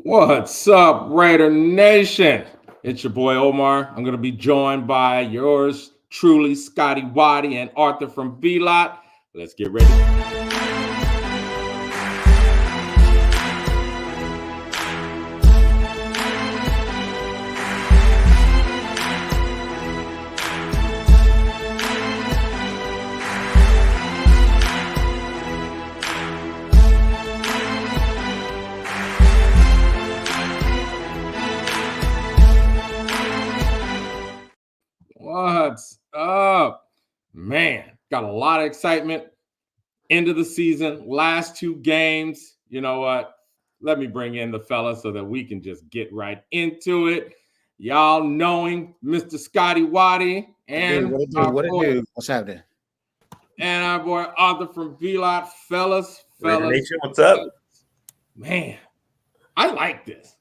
What's up, Raider Nation? It's your boy Omar. I'm going to be joined by yours truly, Scotty Wy and Arthur from V-Lot. Let's get ready. What's up? Man, got a lot of excitement. End of the season, last two games. You know what? Let me bring in the fella so that we can just get right into it. Y'all knowing Mr. Scotty Wy and What's happening? And our boy Arthur from V-Lot. Fellas. Nation, what's up? Man, I like this.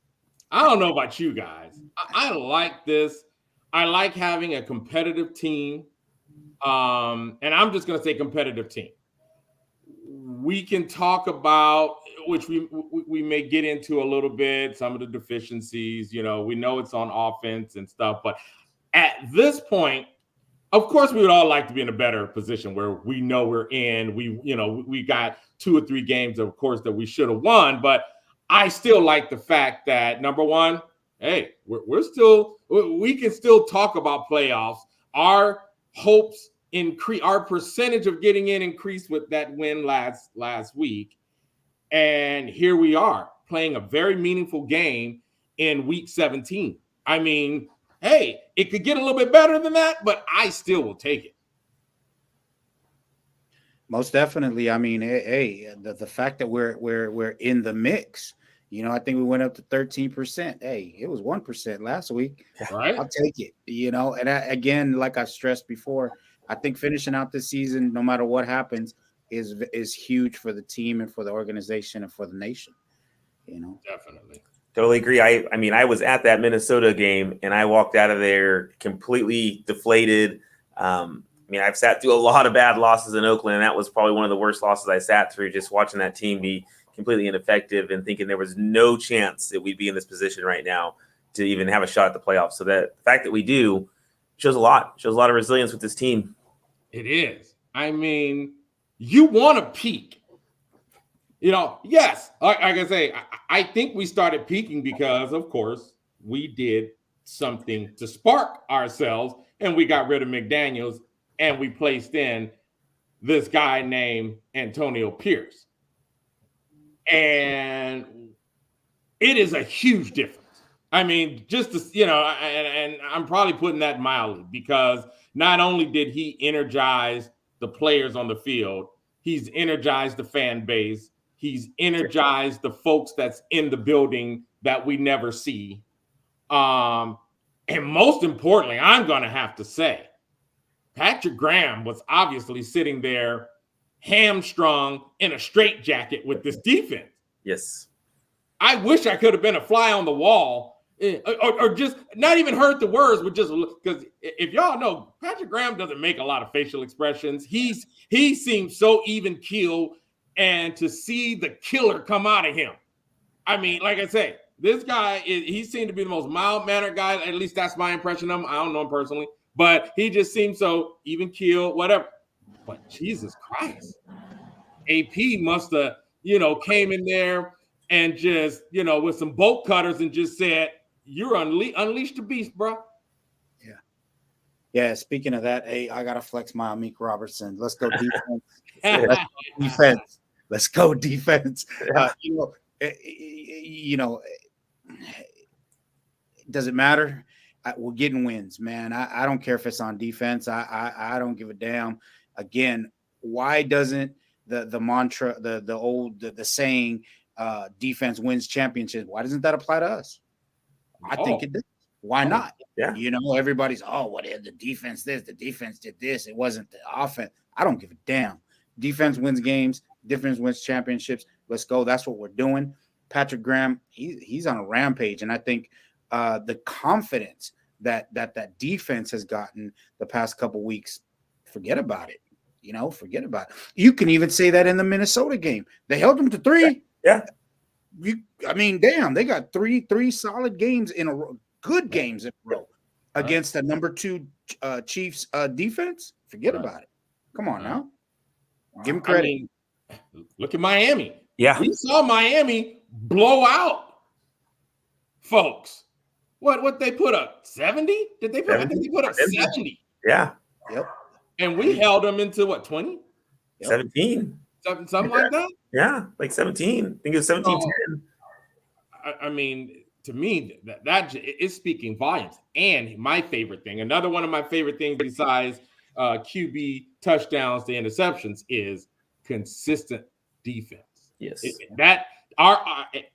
I don't know about you guys. I like this. I like having a competitive team. And I'm just going to say competitive team. We can talk about, which we may get into a little bit, some of the deficiencies. You know, we know it's on offense and stuff. But at this point, of course, we would all like to be in a better position where we know we're in. We got 2 or 3 games, of course, that we should have won. But I still like the fact that, number one, hey, we can still talk about playoffs. Our hopes increase, our percentage of getting in increased with that win last week. And here we are playing a very meaningful game in week 17. I mean, hey, it could get a little bit better than that, but I still will take it. Most definitely. I mean, hey, the fact that we're in the mix. You know, I think we went up to 13%. Hey, it was 1% last week. Right. I'll take it. You know, and again, like I stressed before, I think finishing out this season, no matter what happens, is huge for the team and for the organization and for the nation. You know, definitely. Totally agree. I mean, I was at that Minnesota game and I walked out of there completely deflated. I mean, I've sat through a lot of bad losses in Oakland, and that was probably one of the worst losses I sat through, just watching that team be completely ineffective and thinking there was no chance that we'd be in this position right now to even have a shot at the playoffs. So that the fact that we do shows a lot of resilience with this team. It is. I mean, you want to peak. You know, yes, like I say, I think we started peaking because, of course, we did something to spark ourselves, and we got rid of McDaniels, and we placed in this guy named Antonio Pierce. And it is a huge difference. I mean, just to, you know, and I'm probably putting that mildly, because not only did he energize the players on the field, he's energized the fan base. He's energized the folks that's in the building that we never see. And most importantly, I'm going to have to say, Patrick Graham was obviously sitting there hamstrung in a straitjacket with this defense. Yes. I wish I could have been a fly on the wall or just not even heard the words, but just because if y'all know, Patrick Graham doesn't make a lot of facial expressions. He seems so even keel, and to see the killer come out of him. I mean, like I say, this guy he seemed to be the most mild-mannered guy. At least that's my impression of him. I don't know him personally, but he just seems so even keel, whatever. But Jesus Christ, AP must have, you know, came in there and just, you know, with some bolt cutters and just said, "You're unleash the beast, bro." Yeah. Speaking of that, hey, I gotta flex my Amik Robertson. Let's go defense. Let's go defense. Does it matter? We're getting wins, man. I don't care if it's on defense. I don't give a damn. Again, why doesn't the mantra, the saying, defense wins championships? Why doesn't that apply to us? I think it does. Why not? Yeah. You know, everybody's, the defense this, the defense did this. It wasn't the offense. I don't give a damn. Defense wins games. Defense wins championships. Let's go. That's what we're doing. Patrick Graham, he's on a rampage, and I think the confidence that defense has gotten the past couple weeks, forget about it. You know, forget about it. You can even say that in the Minnesota game. They held them to 3. Yeah. I mean, damn, they got three solid games in a row, good games in a row against the number 2 Chiefs defense. Forget about it. Come on now. Give them credit. I mean, look at Miami. Yeah. We saw Miami blow out folks. What they put up? 70? Did they put? 70? I think they put up 70. Yeah. Yep. And we held them into what, 20? 17. Something like that? Yeah, like 17. I think it was 17-10. I mean, to me, that is speaking volumes. And my favorite thing, another one of my favorite things besides QB touchdowns to interceptions is consistent defense. Yes.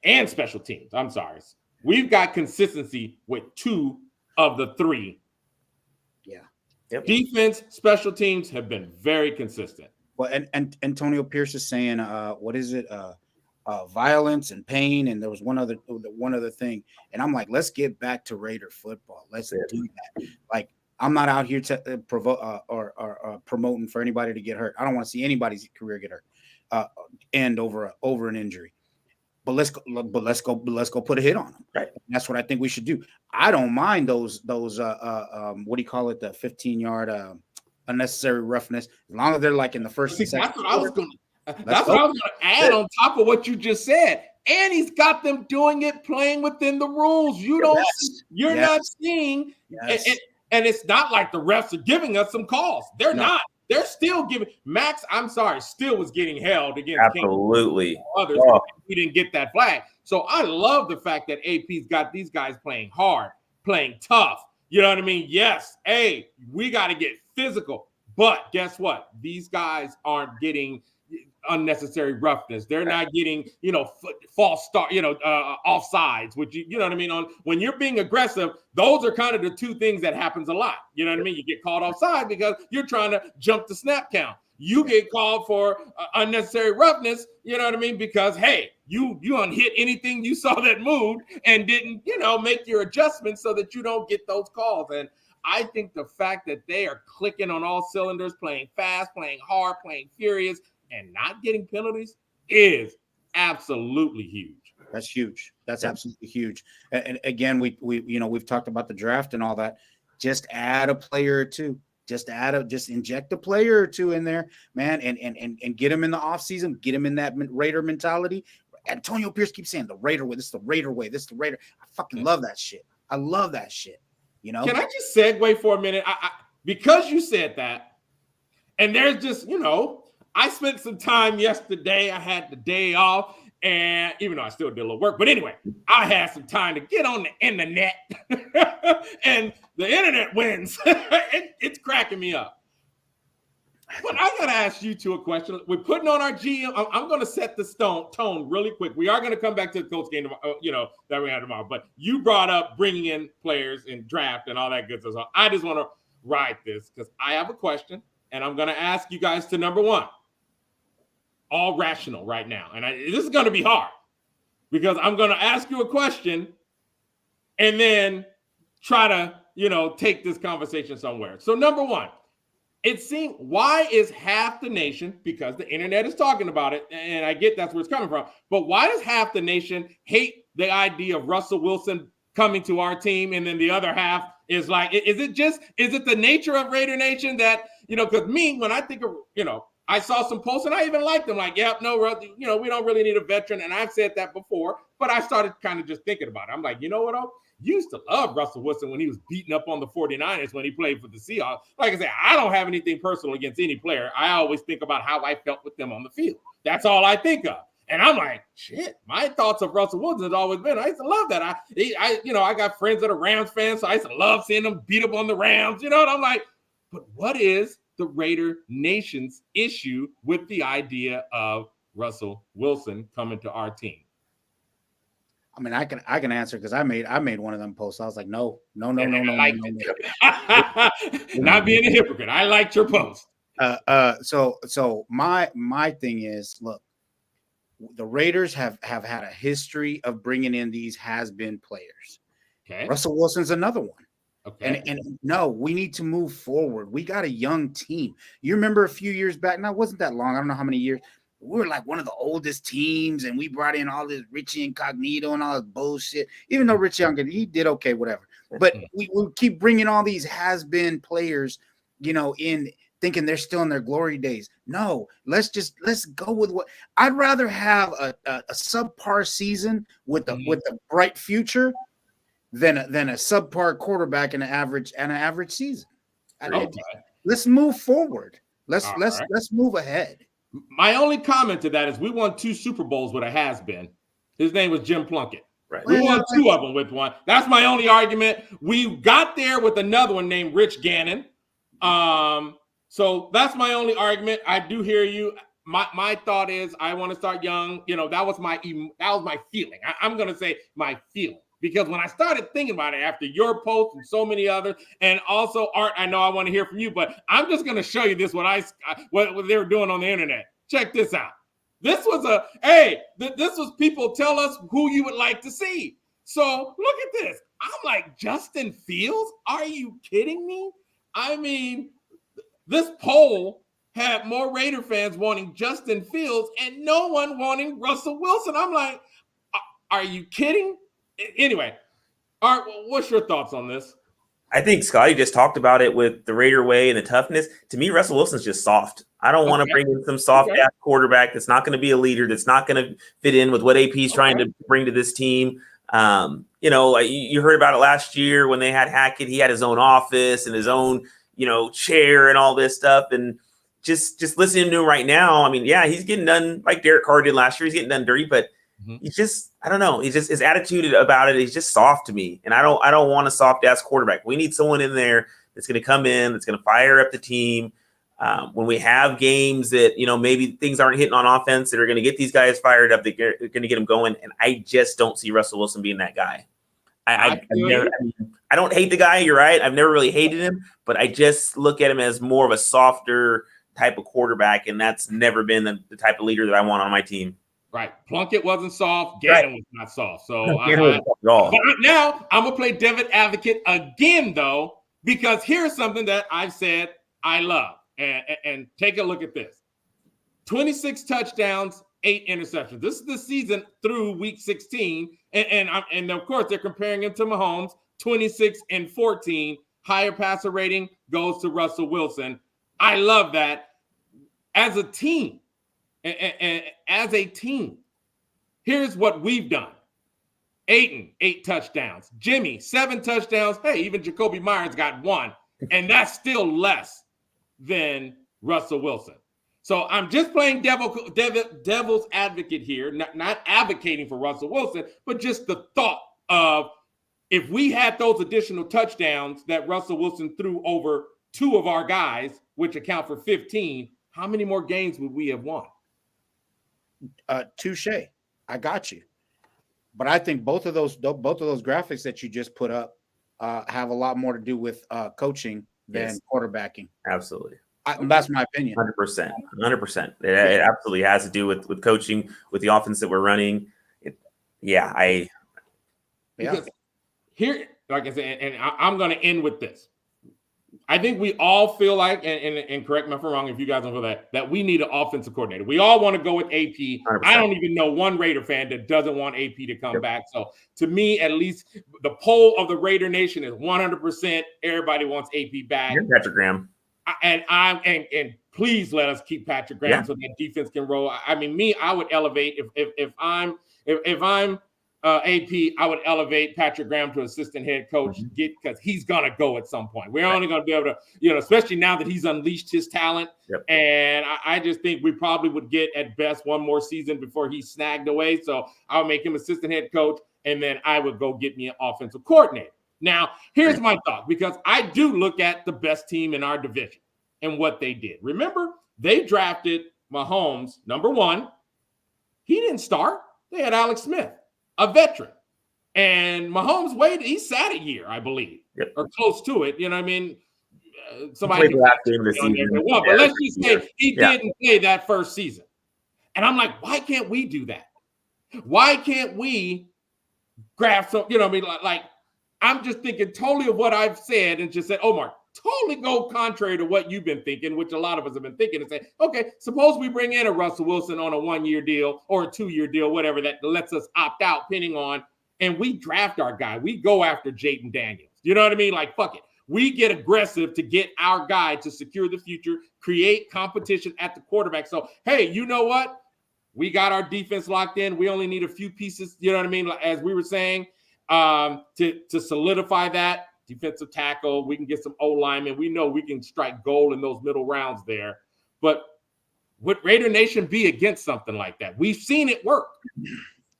And special teams. I'm sorry. We've got consistency with 2 of the 3. Yeah. Yep. Defense, special teams have been very consistent. Well, and Antonio Pierce is saying, what is it? Violence and pain, and there was one other thing. And I'm like, let's get back to Raider football. Let's do that. Like, I'm not out here to provoke or promoting for anybody to get hurt. I don't want to see anybody's career get hurt, end over an injury. But let's go put a hit on them. Right. That's what I think we should do. I don't mind those what do you call it? The 15-yard unnecessary roughness, as long as they're like in the first and second. That's what I was going to add on top of what you just said. And he's got them doing it, playing within the rules. You're not seeing, and it's not like the refs are giving us some calls. They're not. They're still giving. Max, I'm sorry, still was getting held against absolutely others. We didn't get that flag. So I love the fact that AP's got these guys playing hard, playing tough. You know what I mean? Yes. Hey, we got to get physical. But guess what? These guys aren't getting unnecessary roughness. They're not getting, false start, offsides, which you know what I mean? When you're being aggressive, those are kind of the 2 things that happens a lot. You know what I mean? You get called offside because you're trying to jump the snap count. You get called for unnecessary roughness, you know what I mean? Because, hey, you unhit anything you saw that moved and didn't, make your adjustments so that you don't get those calls. And I think the fact that they are clicking on all cylinders, playing fast, playing hard, playing furious, and not getting penalties is absolutely huge. That's huge. That's absolutely huge. And again, we've talked about the draft and all that. Just add a player or 2. Just inject a player or 2 in there, man, and get them in the offseason, get them in that Raider mentality. Antonio Pierce keeps saying the Raider way. This is the Raider way. This is the Raider. I fucking love that shit. I love that shit. Can I just segue for a minute? Because you said that, and there's just, I spent some time yesterday. I had the day off, and even though I still did a little work, but anyway, I had some time to get on the internet, and the internet wins. It's cracking me up. But I got to ask you 2 a question. We're putting on our GM. I'm going to set the tone really quick. We are going to come back to the Colts game tomorrow, that we have tomorrow. But you brought up bringing in players in draft and all that good stuff. So I just want to ride this because I have a question, and I'm going to ask you guys to number 1. All rational right now. And this is going to be hard because I'm going to ask you a question and then try to, take this conversation somewhere. So number 1, it seems, why is half the nation, because the internet is talking about it, and I get that's where it's coming from, but why does half the nation hate the idea of Russell Wilson coming to our team, and then the other half is like, is it the nature of Raider Nation that, because me, when I think of, I saw some posts and I even liked them, like, yeah, no, we don't really need a veteran, and I've said that before, but I started kind of just thinking about it. I'm like, you know what, used to love Russell Wilson when he was beating up on the 49ers when he played for the Seahawks. Like I said, I don't have anything personal against any player. I always think about how I felt with them on the field. That's all I think of. And I'm like, shit, my thoughts of Russell Wilson has always been, I used to love that. I got friends that are Rams fans, so I used to love seeing them beat up on the Rams, and I'm like, but what is the Raider Nation's issue with the idea of Russell Wilson coming to our team? I mean, I can answer because I made one of them posts. I was like, no. Not being a hypocrite. I liked your post. So my thing is, look, the Raiders have had a history of bringing in these has-been players. Okay. Russell Wilson's another one. Okay. And no, we need to move forward. We got a young team. You remember a few years back, now it wasn't that long, I don't know how many years, we were like one of the oldest teams, and we brought in all this Richie Incognito and all this bullshit. Even though Richie Incognito, he did okay, whatever. But we keep bringing all these has-been players, in thinking they're still in their glory days. No, let's go with what I'd rather have a subpar season with a bright future than a subpar quarterback and an average season. Okay. Let's move forward. Let's move ahead. My only comment to that is we won 2 Super Bowls with a has-been. His name was Jim Plunkett. Right. We won 2 of them with one. That's my only argument. We got there with another one named Rich Gannon. So that's my only argument. I do hear you. My thought is I want to start young. That was my feeling. I'm going to say my feeling. Because when I started thinking about it after your post and so many others, and also Art, I know I want to hear from you, but I'm just going to show you this, what they were doing on the internet. Check this out. This was this was people tell us who you would like to see. So look at this. I'm like, Justin Fields? Are you kidding me? I mean, this poll had more Raider fans wanting Justin Fields and no one wanting Russell Wilson. I'm like, are you kidding? Anyway, Art, what's your thoughts on this? I think Scotty just talked about it with the Raider way and the toughness. To me, Russell Wilson's just soft. I don't want to bring in some soft-ass quarterback that's not going to be a leader, that's not going to fit in with what AP's trying to bring to this team. You heard about it last year when they had Hackett. He had his own office and his own, chair and all this stuff. And just listening to him right now, I mean, yeah, he's getting done like Derek Carr did last year. He's getting done dirty, but he's just, I don't know. He's just, his attitude about it is just soft to me. And I don't want a soft ass quarterback. We need someone in there that's going to come in, that's going to fire up the team. When we have games that, maybe things aren't hitting on offense that are going to get these guys fired up, they're going to get them going. And I just don't see Russell Wilson being that guy. I don't hate the guy. You're right. I've never really hated him, but I just look at him as more of a softer type of quarterback. And that's never been the type of leader that I want on my team. Right. Plunkett wasn't soft. Gannon was not soft. So but now I'm going to play David Advocate again, though, because here's something that I've said I love. And take a look at this. 26 touchdowns, 8 interceptions. This is the season through week 16. And of course, they're comparing him to Mahomes, 26 and 14. Higher passer rating goes to Russell Wilson. I love that. As a team, here's what we've done. Ayton, 8 touchdowns. Jimmy, 7 touchdowns. Hey, even Jacoby Myers got 1. And that's still less than Russell Wilson. So I'm just playing devil's advocate here, not advocating for Russell Wilson, but just the thought of if we had those additional touchdowns that Russell Wilson threw over 2 of our guys, which account for 15, how many more games would we have won? Touche. I got you. But I think both of those graphics that you just put up have a lot more to do with coaching than quarterbacking. Absolutely. That's my opinion. 100%. It absolutely has to do with coaching, with the offense that we're running. Here, like I said, and I'm going to end with this. I think we all feel like, and correct me if I'm wrong, if you guys don't feel that we need an offensive coordinator. We all want to go with AP. 100%. I don't even know one Raider fan that doesn't want AP to come back. So to me, at least the poll of the Raider Nation is 100%. Everybody wants AP back. You're Patrick Graham. And please let us keep Patrick Graham so that defense can roll. I mean, I would elevate if I'm AP, I would elevate Patrick Graham to assistant head coach because he's gonna go at some point. We're only gonna be able to, especially now that he's unleashed his talent. Yep. And I just think we probably would get at best one more season before he's snagged away. So I'll make him assistant head coach, and then I would go get me an offensive coordinator. Now, here's my thought, because I do look at the best team in our division and what they did. Remember, they drafted Mahomes, number 1. He didn't start. They had Alex Smith, a veteran. And Mahomes waited. He sat a year, I believe, or close to it. You know what I mean? Somebody played the last game of the season. But let's just say he didn't play that first season. And I'm like, why can't we do that? Why can't we grab some, like I'm just thinking totally of what I've said and just said, Omar, totally go contrary to what you've been thinking, which a lot of us have been thinking, and say, okay, suppose we bring in a Russell Wilson on a 1-year deal or a 2-year deal, whatever that lets us opt out, depending on, and we draft our guy. We go after Jaden Daniels. You know what I mean? Like, fuck it. We get aggressive to get our guy to secure the future, create competition at the quarterback. So, hey, you know what? We got our defense locked in. We only need a few pieces, you know what I mean? As we were saying, to solidify that. Defensive tackle, we can get some O-linemen. We know we can strike gold in those middle rounds there. But would Raider Nation be against something like that? We've seen it work.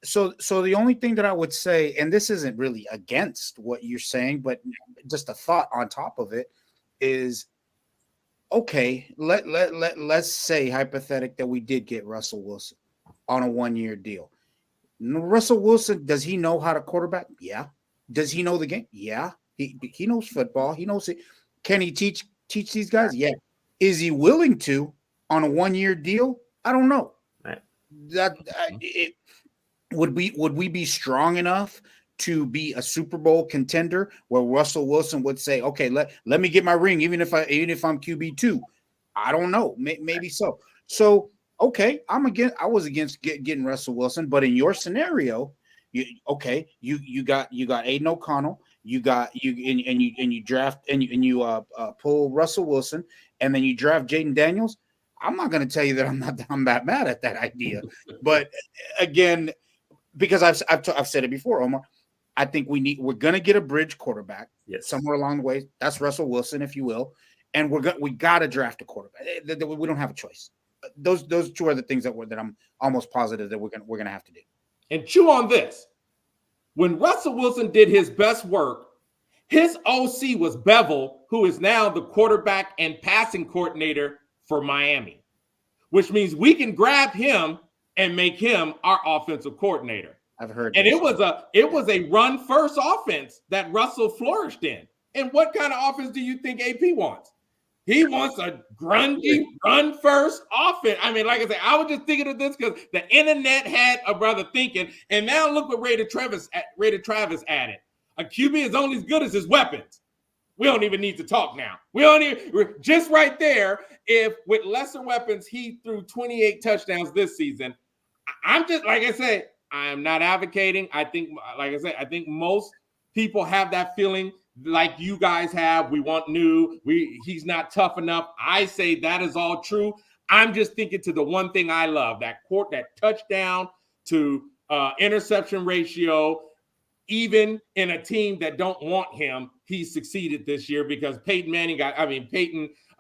So the only thing that I would say, and this isn't really against what you're saying, but just a thought on top of it is, okay, let's say hypothetical that we did get Russell Wilson on a 1-year deal. Russell Wilson, does he know how to quarterback? Yeah. Does he know the game? Yeah. He knows football. He knows it. Can he teach these guys? Yeah. Is he willing to on a 1-year deal? I don't know. Right. Would we be strong enough to be a Super Bowl contender where Russell Wilson would say, okay, let me get my ring, even if I'm QB2? I don't know. Maybe so. So okay, I was against getting Russell Wilson, but in your scenario, you got Aiden O'Connell. You draft and you pull Russell Wilson, and then you draft Jaden Daniels. I'm not going to tell you that I'm that mad at that idea, but again, because I've said it before, Omar, I think we're going to get a bridge quarterback somewhere along the way. That's Russell Wilson, if you will, and we got to draft a quarterback. We don't have a choice. Those two are the things that I'm almost positive that we're going to have to do. And chew on this. When Russell Wilson did his best work, his OC was Bevel, who is now the quarterback and passing coordinator for Miami, which means we can grab him and make him our offensive coordinator. I've heard. And it was a run first offense that Russell flourished in. And what kind of offense do you think AP wants? He wants a grungy run first offense. I mean, like I said, I was just thinking of this because the internet had a brother thinking, and now look what Raider Travis added. A QB is only as good as his weapons. We don't even need to talk now. Just right there, if with lesser weapons, he threw 28 touchdowns this season. I'm just, like I said, I'm not advocating. I think, like I said, I think most people have that feeling like you guys have. We want new. He's not tough enough. I say that is all true. I'm just thinking to the one thing I love, that touchdown to interception ratio. Even in a team that don't want him, he succeeded this year because Peyton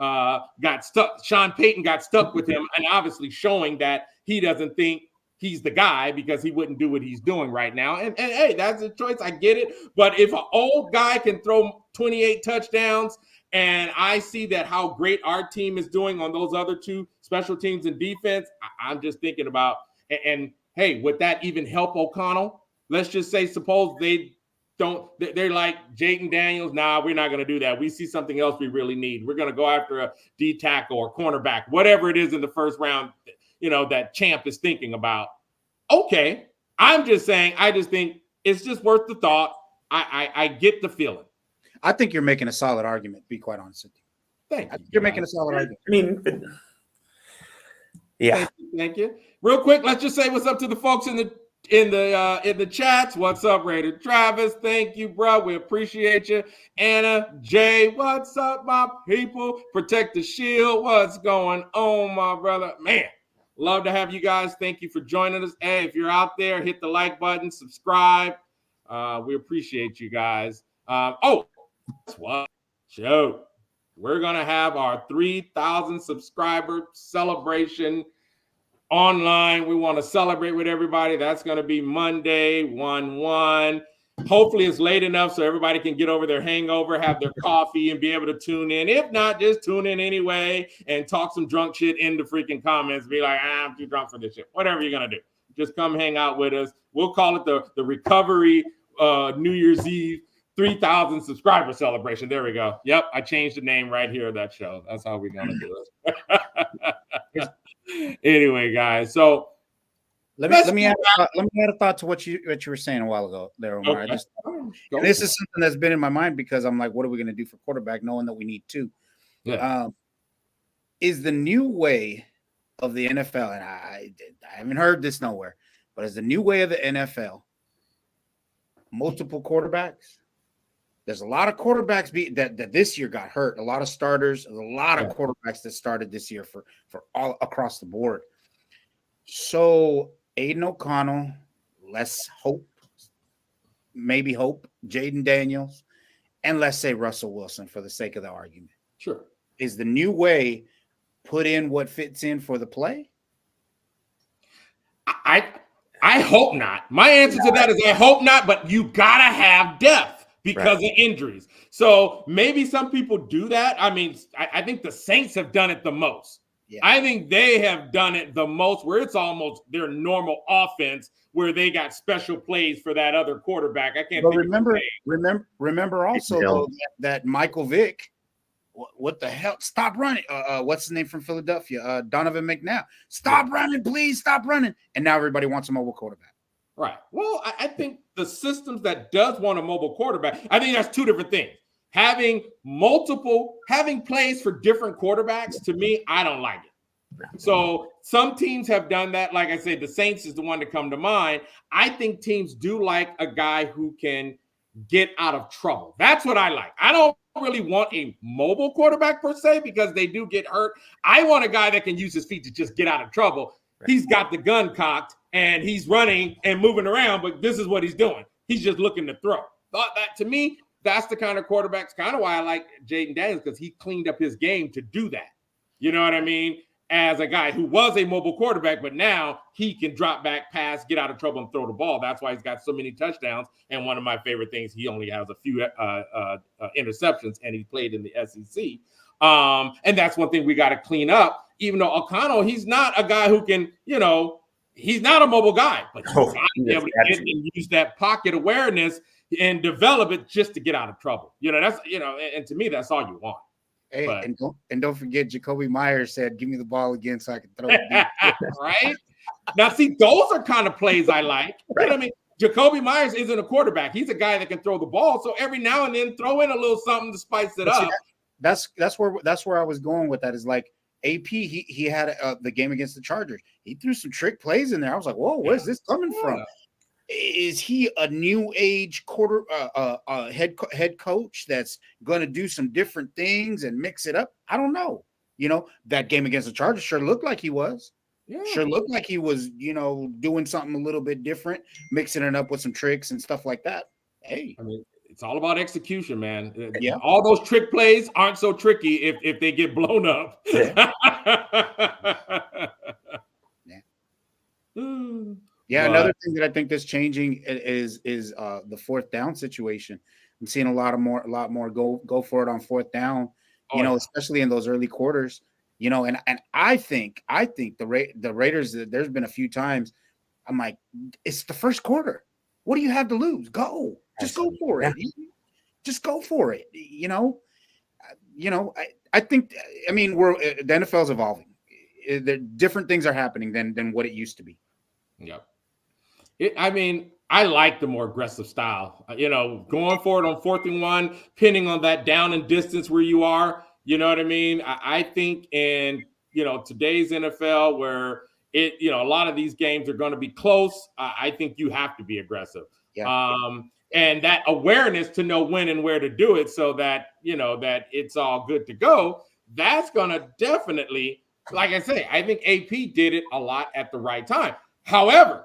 got stuck. Sean Payton got stuck with him, and obviously showing that he doesn't think he's the guy because he wouldn't do what he's doing right now. And hey, that's a choice. I get it. But if an old guy can throw 28 touchdowns, and I see that how great our team is doing on those other two special teams and defense, I'm just thinking about, and hey, would that even help O'Connell? Let's just say, suppose they're like Jaden Daniels. Nah, we're not going to do that. We see something else we really need. We're going to go after a D tackle or cornerback, whatever it is in the first round, that Champ is thinking about. Okay. I'm just saying, I just think it's just worth the thought. I get the feeling. I think you're making a solid argument, to be quite honest with you. Thank you. You're making a solid argument. I mean, yeah. Thank you. Real quick, let's just say what's up to the folks in the chats. What's up, Raider Travis? Thank you, bro. We appreciate you. Anna, Jay, what's up, my people? Protect the Shield. What's going on, my brother? Man, love to have you guys. Thank you for joining us. Hey, if you're out there, hit the like button, subscribe. We appreciate you guys. Guess what? Show. We're gonna have our 3,000 subscriber celebration online. We want to celebrate with everybody. That's going to be Monday, 1/1. Hopefully it's late enough so everybody can get over their hangover, have their coffee, and be able to tune in. If not, just tune in anyway and talk some drunk shit in the freaking comments. Be like, I'm too drunk for this shit. Whatever you're going to do. Just come hang out with us. We'll call it the Recovery New Year's Eve 3,000 subscriber celebration. There we go. Yep, I changed the name right here of that show. That's how we're going to do it. Anyway, guys, so Let me add a thought to what you were saying a while ago there, Omar. Okay. And this is something that's been in my mind because I'm like, what are we going to do for quarterback, knowing that we need two? Yeah. Is the new way of the NFL, and I haven't heard this nowhere, but is the new way of the NFL multiple quarterbacks? There's a lot of quarterbacks that this year got hurt. A lot of starters, a lot of quarterbacks that started this year for all across the board. So Aiden O'Connell, let's hope, Jaden Daniels, and let's say Russell Wilson for the sake of the argument. Sure. Is the new way put in what fits in for the play? I hope not. My answer to that is I hope not, but you gotta have depth because of injuries. So maybe some people do that. I mean, I think the Saints have done it the most. Yeah. I think they have done it the most where it's almost their normal offense where they got special plays for that other quarterback. I can't remember also though, that Michael Vick, what the hell? Stop running. What's his name from Philadelphia? Donovan McNabb. Stop running, please. Stop running. And now everybody wants a mobile quarterback. Right. Well, I think the systems that does want a mobile quarterback, I think that's two different things. Having plays for different quarterbacks, to me, I don't like it. So some teams have done that. Like I said, the Saints is the one to come to mind. I think teams do like a guy who can get out of trouble. That's what I like. I don't really want a mobile quarterback per se because they do get hurt. I want a guy that can use his feet to just get out of trouble. He's got the gun cocked and he's running and moving around, but this is what he's doing. He's just looking to throw. That to me, that's the kind of quarterbacks, kind of why I like Jaden Daniels, because he cleaned up his game to do that. You know what I mean? As a guy who was a mobile quarterback, but now he can drop back, pass, get out of trouble, and throw the ball. That's why he's got so many touchdowns. And one of my favorite things, he only has a few interceptions, and he played in the SEC. And that's one thing we got to clean up. Even though O'Connell, he's not a guy who can, he's not a mobile guy, but he's got to be able to get and use that pocket awareness and develop it just to get out of trouble. That's and to me, that's all you want. Hey, and don't forget, Jacoby Myers said, "Give me the ball again so I can throw it." Right? Now, see, those are kind of plays I like. Right. You know what I mean? Jacoby Myers isn't a quarterback. He's a guy that can throw the ball. So every now and then, throw in a little something to spice it up. That's where I was going with that. Is like AP. He had the game against the Chargers. He threw some trick plays in there. I was like, "Whoa, where's this coming from?" Is he a new age head coach that's going to do some different things and mix it up? I don't know. That game against the Chargers sure looked like he was. Yeah. Sure looked like he was, doing something a little bit different, mixing it up with some tricks and stuff like that. Hey, I mean, it's all about execution, man. Yeah. All those trick plays aren't so tricky if they get blown up. Yeah. Yeah, another thing that I think that's changing is the fourth down situation. I'm seeing a lot more go for it on fourth down, especially in those early quarters, and I think the Raiders, there's been a few times I'm like, it's the first quarter. What do you have to lose? Go. Just go for it. Just go for it. I think, the NFL's evolving. Different things are happening than what it used to be. Yep. I like the more aggressive style, going for it on 4th and 1, pinning on that down and distance where you are, you know what I mean? I think in, today's NFL where a lot of these games are going to be close. I think you have to be aggressive. Yeah. And that awareness to know when and where to do it so that, that it's all good to go. That's going to definitely, like I say, I think AP did it a lot at the right time. However,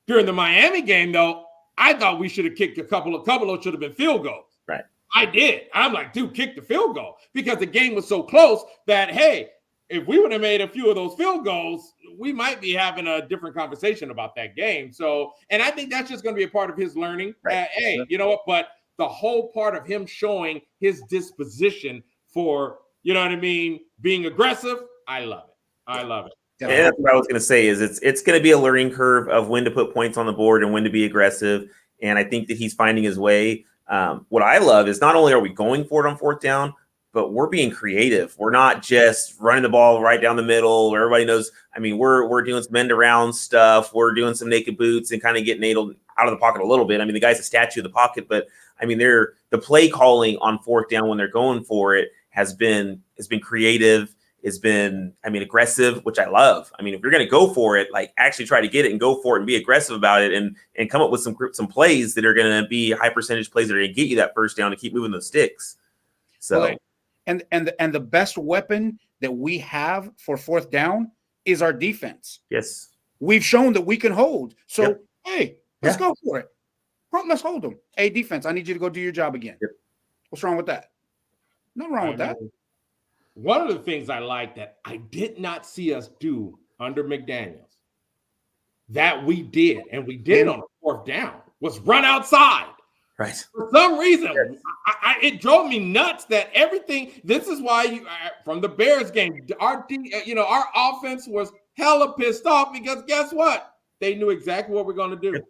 during the Miami game, though, I thought we should have kicked a couple of should have been field goals. Right. I did. I'm like, dude, kick the field goal because the game was so close that, hey, if we would have made a few of those field goals, we might be having a different conversation about that game. So, and I think that's just going to be a part of his learning. Right. Hey, you know what? But the whole part of him showing his disposition for, being aggressive, I love it. I love it. And that's what I was going to say is it's going to be a learning curve of when to put points on the board and when to be aggressive. And I think that he's finding his way. What I love is not only are we going for it on 4th down, but we're being creative. We're not just running the ball right down the middle where everybody knows. I mean, we're doing some end around stuff. We're doing some naked boots and kind of getting Nadel out of the pocket a little bit. I mean, the guy's a statue of the pocket, but I mean, the play calling on fourth down when they're going for it has been creative. It's been, I mean, aggressive, which I love. I mean, if you're going to go for it, like actually try to get it and go for it and be aggressive about it and come up with some plays that are going to be high percentage plays that are going to get you that first down to keep moving those sticks. So, well, and the best weapon that we have for fourth down is our defense. yes, We've shown that we can hold. So, Yep. hey, let's go for it. Let's hold them. Hey, defense, I need you to go do your job again. Yep. What's wrong with that? Nothing wrong with that. One of the things I like that I did not see us do under McDaniels that we did, and we did on the fourth down, was run outside. right. For some reason, Yes. it drove me nuts that everything. This is why from the Bears game, our offense was hella pissed off because guess what? They knew exactly what we're going to do. Yep.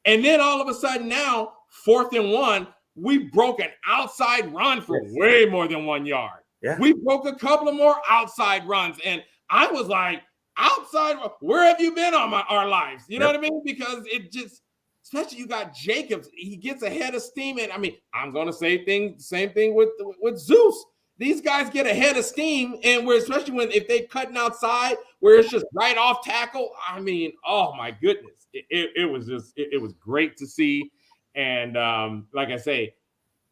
And then all of a sudden now, 4th and 1, we broke an outside run for way more than 1 yard. Yeah. We broke a couple of more outside runs. And I was like, outside, where have you been on our lives? You know what I mean? Because it just, especially you got Jacobs, he gets ahead of steam. And I mean, I'm going to say same thing with Zeus. These guys get ahead of steam, and especially if they cutting outside where it's just right off tackle. I mean, oh my goodness, it was great to see. And like I say,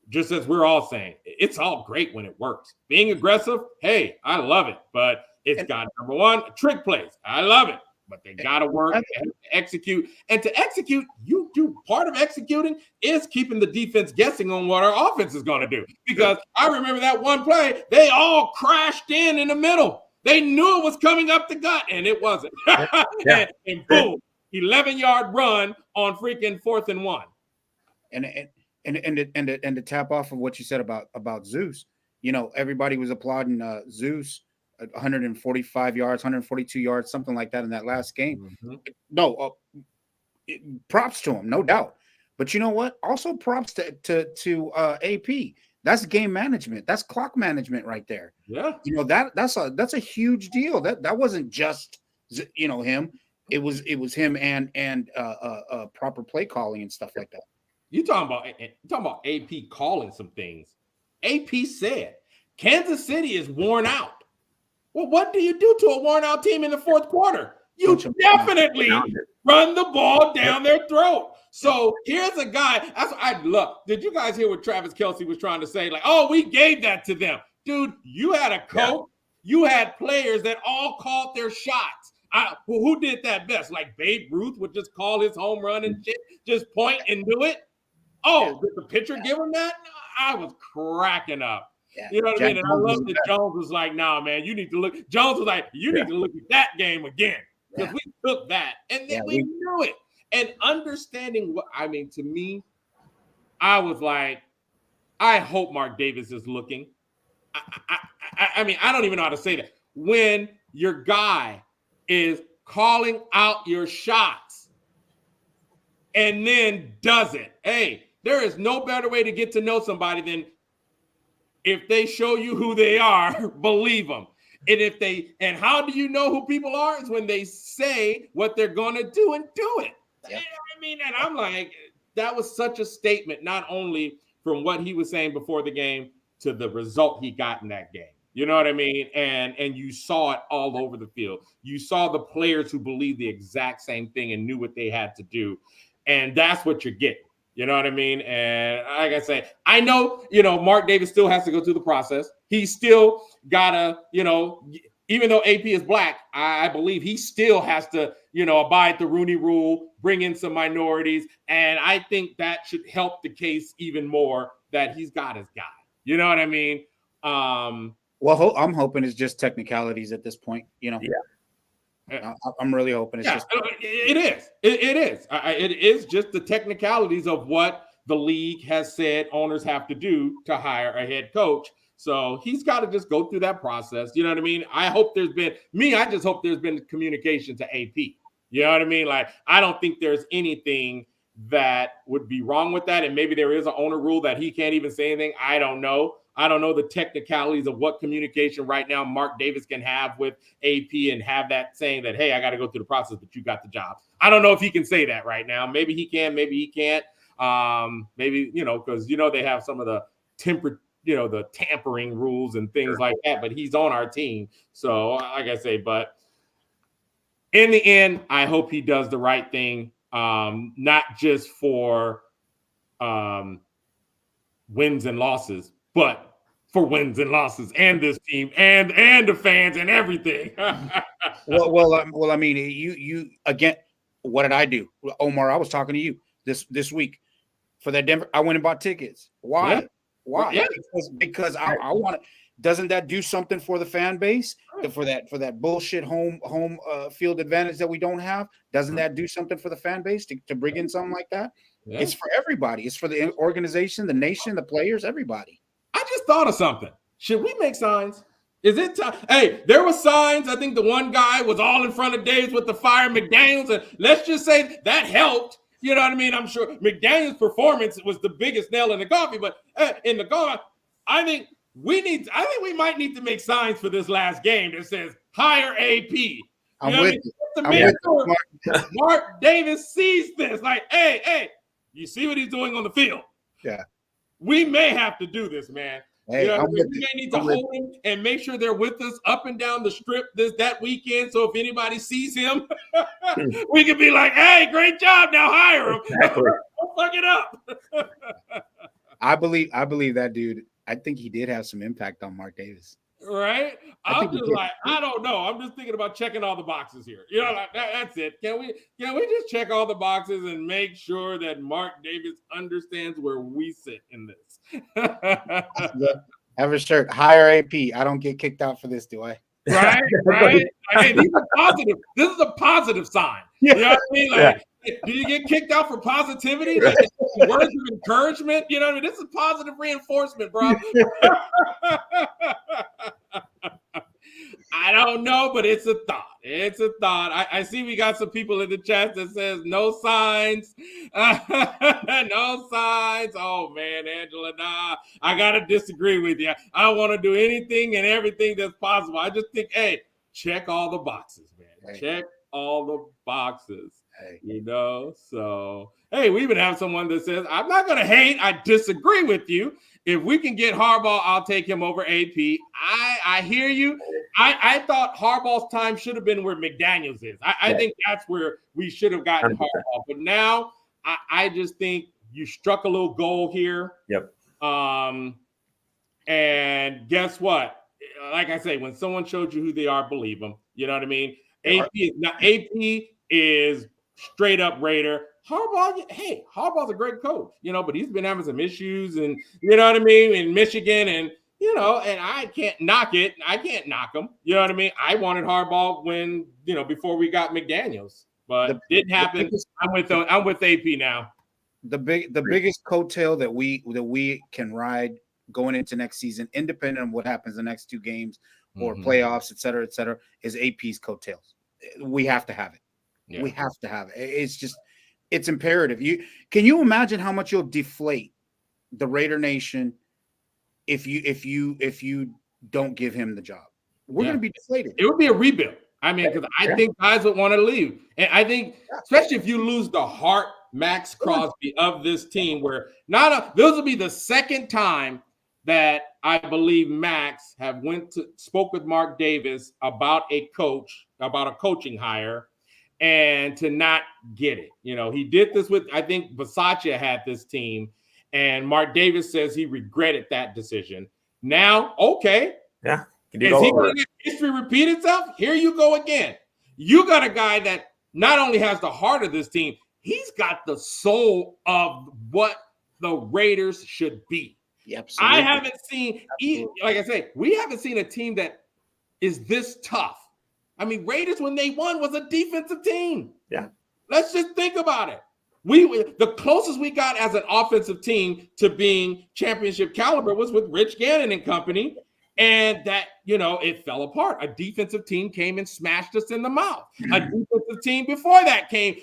just as we're all saying, it's all great when it works. Being aggressive, hey, I love it, but it's got number one, trick plays. I love it, but they got to work and execute. And to execute, you do part of executing is keeping the defense guessing on what our offense is going to do. Because I remember that one play, they all crashed in the middle. They knew it was coming up the gut, and it wasn't. Yeah. and boom, 11-yard run on freaking 4th and 1. And to tap off of what you said about Zeus, you know, everybody was applauding Zeus 145 yards, 142 yards, something like that in that last game. Mm-hmm. No, props to him, no doubt. But you know what? Also props to AP. That's game management. That's clock management right there. Yeah. You know, that's a huge deal. That wasn't just, you know, him. It was him and proper play calling and stuff like that. You talking about AP calling some things. AP said Kansas City is worn out. Well, what do you do to a worn out team in the fourth quarter? You definitely run the ball down their throat. So here's a guy. That's what I love. Did you guys hear what Travis Kelce was trying to say? Like, oh, we gave that to them. Dude, you had a coach. Yeah. You had players that all called their shots. Who did that best? Like Babe Ruth would just call his home run and just point and do it. Oh, did the pitcher give him that? I was cracking up. Yeah. You know what I mean? And I love that Jones was like, nah, man, you need to look. Jones was like, you need to look at that game again. Because we took that. And then we knew it. And understanding what, I mean, to me, I was like, I hope Mark Davis is looking. I mean, I don't even know how to say that. When your guy is calling out your shots and then does it. Hey, there is no better way to get to know somebody than if they show you who they are, believe them. And how do you know who people are? Is when they say what they're going to do and do it. Yeah. I mean, and I'm like, that was such a statement, not only from what he was saying before the game to the result he got in that game. You know what I mean? And you saw it all over the field. You saw the players who believed the exact same thing and knew what they had to do. And that's what you're getting. You know what I mean? And like I say, I know, you know, Mark Davis still has to go through the process. He still gotta, you know, even though AP is black, I believe he still has to, you know, abide the Rooney Rule, bring in some minorities. And I think that should help the case even more that he's got his guy. You know what I mean? Well, I'm hoping it's just technicalities at this point, you know. Yeah. I'm really hoping it's just. It is. It is. It is just the technicalities of what the league has said owners have to do to hire a head coach. So he's got to just go through that process. You know what I mean? I just hope there's been communication to AP. You know what I mean? Like, I don't think there's anything that would be wrong with that. And maybe there is an owner rule that he can't even say anything. I don't know. I don't know the technicalities of what communication right now Mark Davis can have with AP and have that saying that, hey, I got to go through the process, but you got the job. I don't know if he can say that right now. Maybe he can, maybe he can't. Maybe, because, they have some of the the tampering rules and things like that, but he's on our team. So like I say, but in the end, I hope he does the right thing. Not just for wins and losses, but for wins and losses and this team and the fans and everything. well, I mean, you again, what did I do? Omar, I was talking to you this week for that Denver. I went and bought tickets. Why? Yeah. Why? Yeah. Because I want it. Doesn't that do something for the fan base? For that bullshit home field advantage that we don't have? Doesn't that do something for the fan base to bring in something like that? Yeah. It's for everybody. It's for the organization, the nation, the players, everybody. I just thought of something. Should we make signs? Is it time? Hey, there were signs. I think the one guy was all in front of Dave's with the fire McDaniels, and let's just say that helped. You know what I mean? I'm sure McDaniels' performance was the biggest nail in the coffee, but in the golf, I think we might need to make signs for this last game that says hire AP. Mark Davis sees this. Like, hey, you see what he's doing on the field? Yeah. We may have to do this, man. Hey, we may need to hold him and make sure they're with us up and down the strip that weekend. So if anybody sees him, we can be like, hey, great job. Now hire him. Don't fuck it up. I believe that dude. I think he did have some impact on Mark Davis. Right? I'm just like, I don't know. I'm just thinking about checking all the boxes here. That's it. Can we just check all the boxes and make sure that Mark Davis understands where we sit in this? Have a shirt. Hire AP. I don't get kicked out for this, do I? Right. Hey, these are positive. This is a positive sign. Yeah. You know what I mean? Like, do you get kicked out for positivity? Like, words of encouragement? You know what I mean? This is positive reinforcement, bro. I don't know, but it's a thought. It's a thought. I see we got some people in the chat that says no signs. No signs. Oh, man, Angela, nah. I got to disagree with you. I want to do anything and everything that's possible. I just think, hey, check all the boxes, man. Hey. Check all the boxes. Hey. So, hey, we even have someone that says, I'm not going to hate. I disagree with you. If we can get Harbaugh, I'll take him over AP. I hear you. I thought Harbaugh's time should have been where McDaniels is. I think that's where we should have gotten 100%. Harbaugh. But now I just think you struck a little goal here. Yep. And guess what? Like I say, when someone showed you who they are, believe them. You know what I mean? AP is straight up Raider. Harbaugh's a great coach, but he's been having some issues, and you know what I mean, in Michigan, and and I can't knock it. I can't knock him. You know what I mean? I wanted Harbaugh when before we got McDaniels, but it didn't happen. I'm with AP now. The biggest coattail that we can ride going into next season, independent of what happens the next two games or playoffs, et cetera, is AP's coattails. We have to have it. Yeah. We have to have it. It's imperative. Can you imagine how much you'll deflate the Raider Nation if you don't give him the job? We're going to be deflated. It would be a rebuild. I mean, because I think guys would want to leave, and I think especially if you lose the heart, Max Crosby of this team, where this will be the second time that I believe Max have spoke with Mark Davis about a coaching hire. And to not get it. He did this with, I think Versace had this team, and Mark Davis says he regretted that decision. Now, okay. Yeah. Is he going to let history repeat itself? Here you go again. You got a guy that not only has the heart of this team, he's got the soul of what the Raiders should be. Yeah, absolutely. I haven't seen, like I say, we haven't seen a team that is this tough. I mean, Raiders, when they won, was a defensive team. Yeah. Let's just think about it. The closest we got as an offensive team to being championship caliber was with Rich Gannon and company. And that, it fell apart. A defensive team came and smashed us in the mouth. A defensive team before that came,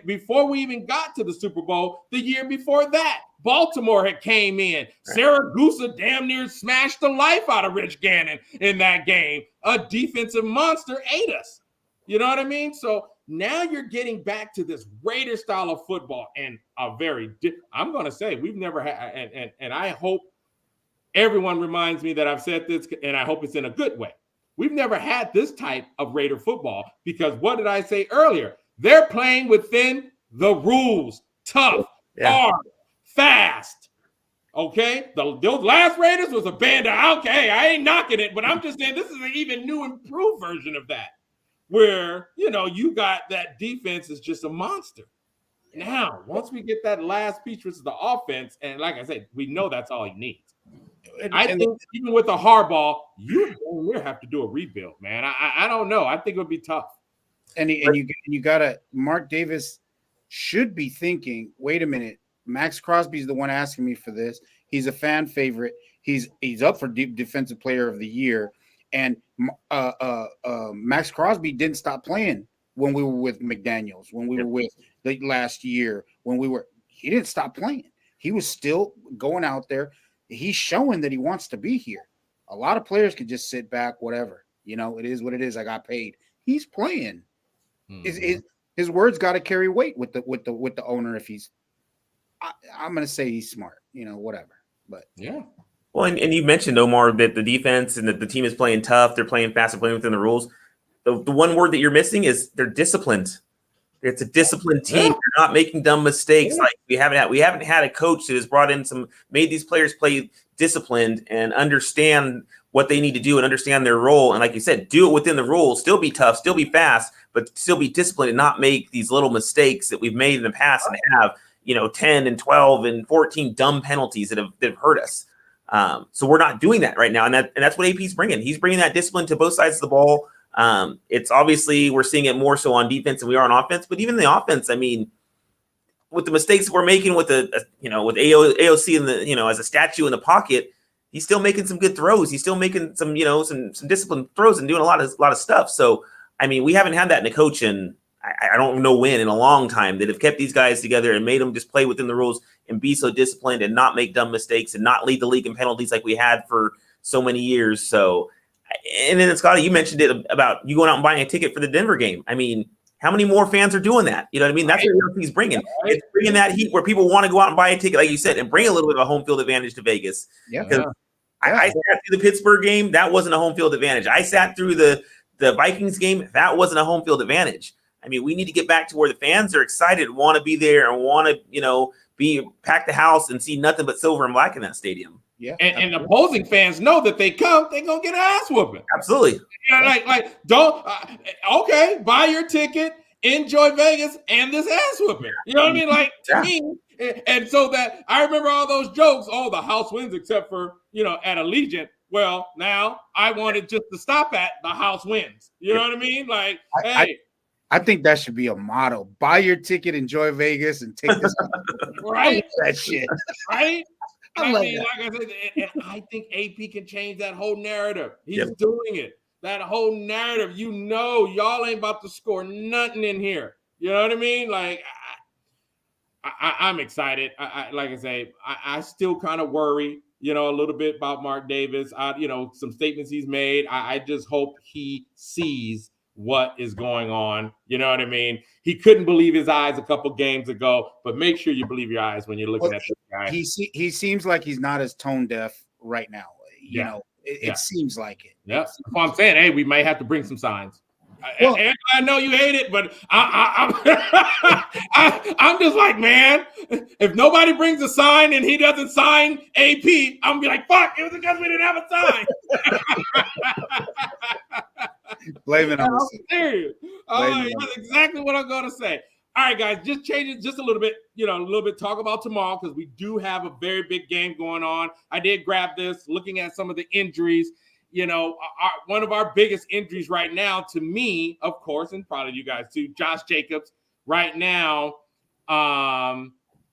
before we even got to the Super Bowl, the year before that, Baltimore had came in. Saragusa damn near smashed the life out of Rich Gannon in that game. A defensive monster ate us. You know what I mean? So now you're getting back to this Raider style of football, and I'm going to say we've never had, and I hope everyone reminds me that I've said this, and I hope it's in a good way. We've never had this type of Raider football because what did I say earlier? They're playing within the rules. Tough, hard, fast. Okay? Those last Raiders was a band of, okay, I ain't knocking it, but I'm just saying this is an even new, improved version of that where, you got that defense is just a monster. Now, once we get that last piece, which is the offense, and like I said, we know that's all he needs. I think even with the hardball, you have to do a rebuild, man. I don't know. I think it would be tough. And you gotta, Mark Davis should be thinking, wait a minute, Max Crosby's the one asking me for this. He's a fan favorite. He's up for defensive player of the year. And Max Crosby didn't stop playing when we were with McDaniels, when we were with the last year, he didn't stop playing. He was still going out there. He's showing that he wants to be here. A lot of players could just sit back, whatever. It is what it is. I got paid. He's playing. Mm-hmm. His words got to carry weight with the owner. If he's, I'm going to say he's smart. Whatever. But yeah. Well, and you mentioned, Omar, that the defense and that the team is playing tough. They're playing fast and playing within the rules. The one word that you're missing is they're disciplined. It's a disciplined team. They're not making dumb mistakes. Like we haven't had a coach that has brought in made these players play disciplined and understand what they need to do and understand their role. And like you said, do it within the rules, still be tough, still be fast, but still be disciplined and not make these little mistakes that we've made in the past and have, 10 and 12 and 14 dumb penalties that have hurt us. So we're not doing that right now. And that's what AP's bringing. He's bringing that discipline to both sides of the ball. It's obviously we're seeing it more so on defense than we are on offense, but even the offense, I mean, with the mistakes we're making with with AOC in the, as a statue in the pocket, he's still making some good throws. He's still making some, some disciplined throws and doing a lot of stuff. So, I mean, we haven't had that in a coach in, I don't know when, in a long time, that have kept these guys together and made them just play within the rules and be so disciplined and not make dumb mistakes and not lead the league in penalties like we had for so many years. So, and then Scotty, you mentioned it about you going out and buying a ticket for the Denver game. I mean, how many more fans are doing that? You know what I mean? That's what he's bringing. It's bringing that heat where people want to go out and buy a ticket, like you said, and bring a little bit of a home field advantage to Vegas. Yeah. Because I sat through the Pittsburgh game. That wasn't a home field advantage. I sat through the Vikings game. That wasn't a home field advantage. I mean, we need to get back to where the fans are excited, want to be there, and want to, pack the house and see nothing but silver and black in that stadium. Yeah, and opposing fans know that they're gonna get an ass whooping. Absolutely. Yeah, don't okay, buy your ticket, enjoy Vegas and this ass whooping. You know what I mean? Like to me, and so that I remember all those jokes. Oh, the house wins except for at Allegiant. Well, now I wanted just to stop at the house wins. You know what I mean? Like, I think that should be a motto. Buy your ticket, enjoy Vegas, and take this. Right? That shit. Right? I like I said, and I think AP can change that whole narrative. He's doing it. That whole narrative, y'all ain't about to score nothing in here. You know what I mean? Like, I'm excited. Like I say, I still kind of worry, a little bit about Mark Davis. Some statements he's made. I just hope he sees what is going on. You know what I mean? He couldn't believe his eyes a couple games ago, but make sure you believe your eyes when you're looking at this guy. He seems like he's not as tone deaf right now. It seems like it. Yeah, that's what I'm saying. Hey, we might have to bring some signs. Well, I know you hate it, but I'm just like, man, if nobody brings a sign and he doesn't sign AP, I'm gonna be like, fuck, it was because we didn't have a sign. Blame it on the serious. That's exactly what I'm gonna say. All right, guys, just change it just a little bit, talk about tomorrow because we do have a very big game going on. I did grab this, looking at some of the injuries. One of our biggest injuries right now, to me, of course, and probably you guys too, Josh Jacobs, right now,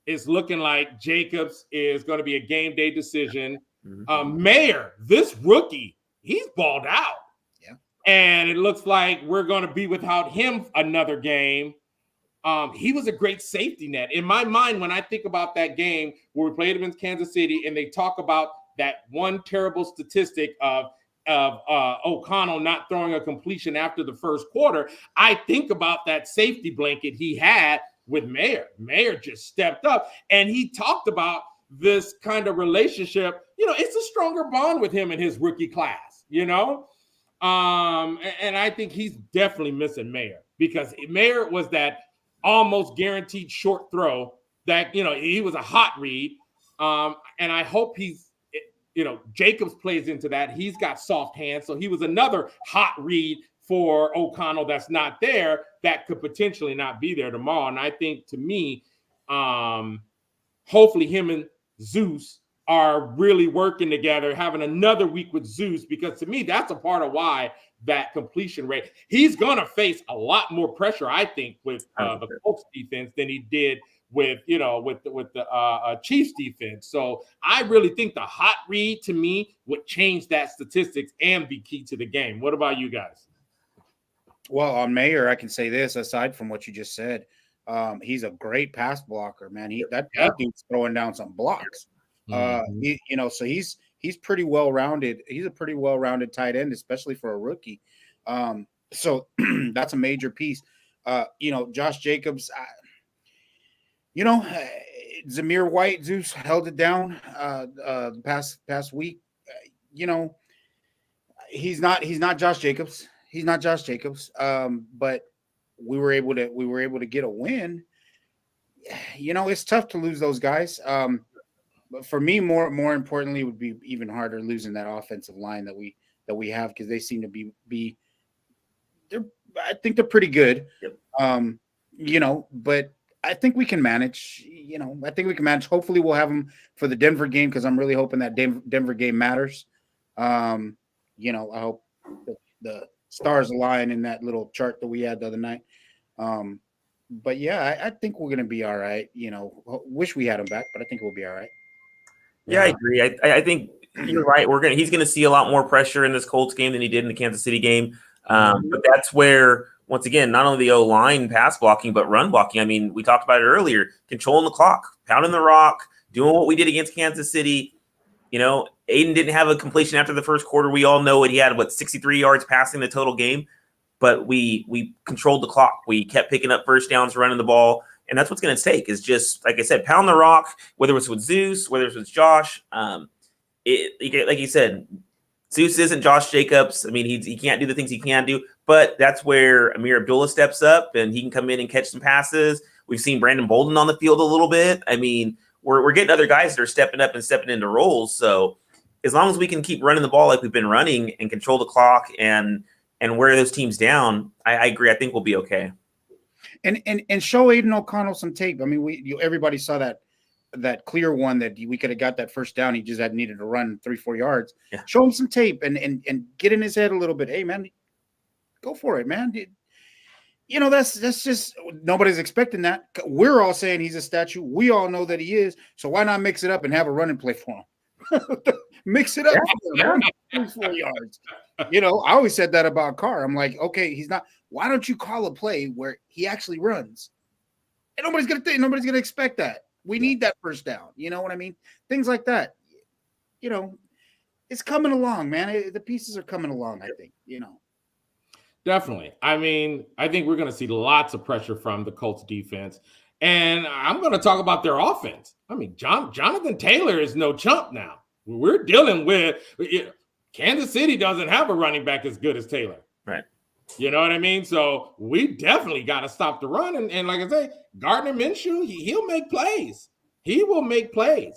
is looking like Jacobs is going to be a game day decision. Mm-hmm. Mayer, this rookie, he's balled out. Yeah. And it looks like we're going to be without him another game. He was a great safety net. In my mind, when I think about that game where we played against Kansas City and they talk about that one terrible statistic of O'Connell not throwing a completion after the first quarter, I think about that safety blanket he had with Mayer. Mayer just stepped up, and he talked about this kind of relationship. It's a stronger bond with him in his rookie class, and I think he's definitely missing Mayer, because Mayer was that almost guaranteed short throw that, he was a hot read. And I hope Jacobs plays into that. He's got soft hands. So he was another hot read for O'Connell that's not there, that could potentially not be there tomorrow. And I think, to me, hopefully him and Zeus are really working together, having another week with Zeus, because to me, that's a part of why that completion rate. He's going to face a lot more pressure, I think, with the Colts defense than he did with the Chiefs defense. So I really think the hot read, to me, would change that statistics and be key to the game. What about you guys? Well, on Mayer, I can say this, aside from what you just said, he's a great pass blocker, man. That dude's throwing down some blocks. So he's pretty well-rounded. He's a pretty well-rounded tight end, especially for a rookie. So that's a major piece. Josh Jacobs, Zamir White, Zeus held it down past week. He's not Josh Jacobs. He's not Josh Jacobs. But we were able to get a win. It's tough to lose those guys. But for me, more importantly, it would be even harder losing that offensive line that we have, because they seem to be I think they're pretty good. Yep. But I think we can manage. I think we can manage. Hopefully, we'll have them for the Denver game, because I'm really hoping that Denver game matters. I hope the stars align in that little chart that we had the other night. But yeah, I think we're going to be all right. Wish we had him back, but I think we'll be all right. Yeah, I agree. I think you're right. He's going to see a lot more pressure in this Colts game than he did in the Kansas City game. But that's where, once again, not only the O-line pass blocking, but run blocking. I mean, we talked about it earlier, controlling the clock, pounding the rock, doing what we did against Kansas City. Aiden didn't have a completion after the first quarter. We all know it. He had 63 yards passing the total game, but we controlled the clock. We kept picking up first downs, running the ball. And that's what's going to take, is just, like I said, pound the rock, whether it's with Zeus, whether it's with Josh. Like you said, Zeus isn't Josh Jacobs. I mean, he can't do the things he can do, but that's where Amir Abdullah steps up and he can come in and catch some passes. We've seen Brandon Bolden on the field a little bit. I mean, we're getting other guys that are stepping up and stepping into roles. So as long as we can keep running the ball like we've been running and control the clock and wear those teams down, I agree. I think we'll be okay. And show Aiden O'Connell some tape. I mean, everybody saw that clear one that we could have got that first down. He just needed to run 3-4 yards. Yeah. Show him some tape and get in his head a little bit. Hey, man, go for it, man. That's just, nobody's expecting that. We're all saying he's a statue. We all know that he is. So why not mix it up and have a running play for him? Mix it up. Yeah. 3-4 yards. I always said that about Carr. I'm like, okay, he's not. Why don't you call a play where he actually runs? And nobody's gonna expect that. We need that first down. You know what I mean? Things like that. It's coming along, man. The pieces are coming along, I think. Definitely. I mean, I think we're going to see lots of pressure from the Colts defense. And I'm going to talk about their offense. I mean, Jonathan Taylor is no chump now. We're dealing with Kansas City doesn't have a running back as good as Taylor. Right. You know what I mean? So we definitely got to stop the run. And like I say, Gardner Minshew, he'll make plays. He will make plays.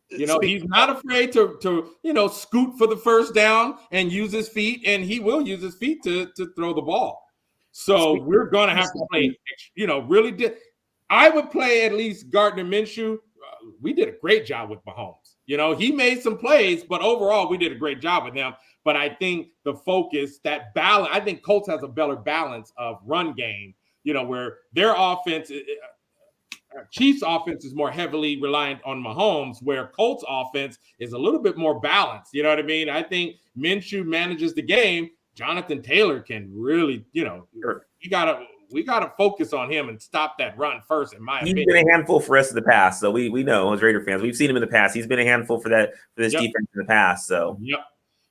He's not afraid to scoot for the first down and use his feet, and he will use his feet to throw the ball. So we're going to have to play, really. I would play at least Gardner Minshew. We did a great job with Mahomes. He made some plays, but overall we did a great job with him. But I think the focus, that balance, I think Colts has a better balance of run game, where their offense, Chiefs offense is more heavily reliant on Mahomes, where Colts offense is a little bit more balanced. You know what I mean? I think Minshew manages the game. Jonathan Taylor can really, Sure. we gotta focus on him and stop that run first, in my He's opinion. been a handful for us in the past, so we know as Raider fans. We've seen him in the past. He's been a handful for this defense in the past. So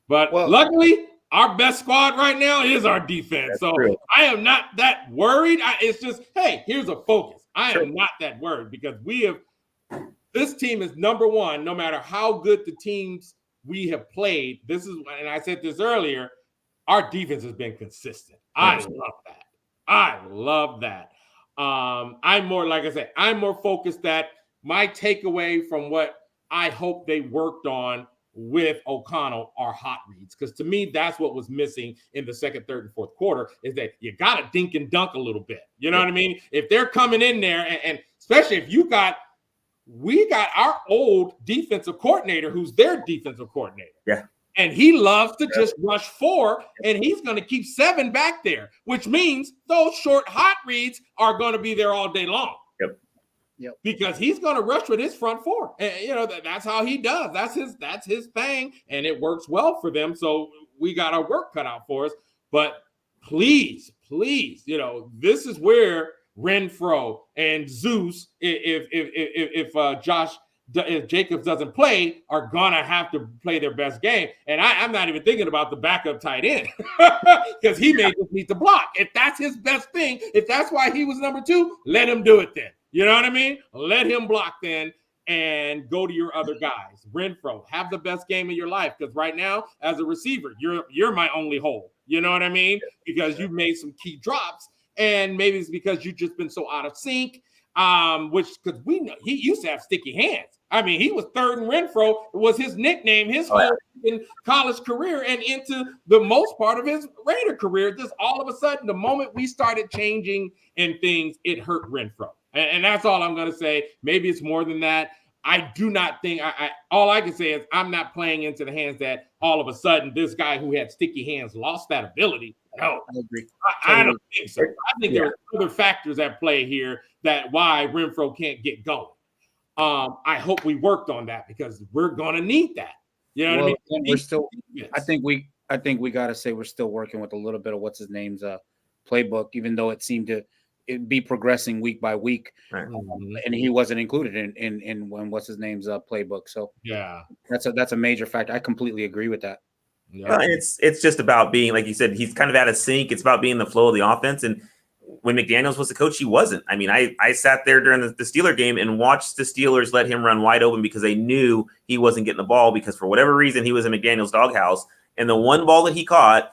But luckily, our best squad right now is our defense. So true. I am not that worried. It's just, hey, here's a focus. I am not that worried because this team is number one, no matter how good the teams we have played. And I said this earlier, our defense has been consistent. I love that. I'm more focused that my takeaway from what I hope they worked on with O'Connell are hot reads, because to me that's what was missing in the second, third, and fourth quarter, is that you got to dink and dunk a little bit. You know what I mean? If they're coming in there, and especially if we got our old defensive coordinator who's their defensive coordinator. Yeah. And he loves to just rush 4, and he's going to keep 7 back there, which means those short hot reads are going to be there all day long. Yep. Because he's going to rush with his front 4. And, that's how he does. That's his thing, and it works well for them. So we got our work cut out for us. But please, this is where Renfrow and Zeus, if Jacobs doesn't play, are gonna have to play their best game. And I'm not even thinking about the backup tight end because he may just need to block. If that's his best thing, if that's why he was number 2, let him do it then. You know what I mean? Let him block then and go to your other guys. Renfrow, have the best game of your life, because right now, as a receiver, you're my only hole. You know what I mean? Because you've made some key drops, and maybe it's because you've just been so out of sync. Because we know he used to have sticky hands. I mean, he was third in Renfrow. It was his nickname, his whole in college career and into the most part of his Raider career. Just all of a sudden, the moment we started changing and things, it hurt Renfrow. And that's all I'm going to say. Maybe it's more than that. I do not think all I can say is I'm not playing into the hands that all of a sudden this guy who had sticky hands lost that ability. No, I agree. I don't think so. I think there are other factors at play here that why Renfrow can't get going. I hope we worked on that, because we're going to need that. You know what I mean? We're still. I think we got to say we're still working with a little bit of what's his name's playbook, even though it seemed to be progressing week by week, right. And he wasn't included in what's his name's playbook. So that's a major factor. I completely agree with that. Yeah. It's just about being, like you said, he's kind of out of sync. It's about being the flow of the offense. And when McDaniels was the coach, he wasn't. I mean, I sat there during the Steeler game and watched the Steelers let him run wide open because they knew he wasn't getting the ball, because for whatever reason, he was in McDaniels' doghouse. And the one ball that he caught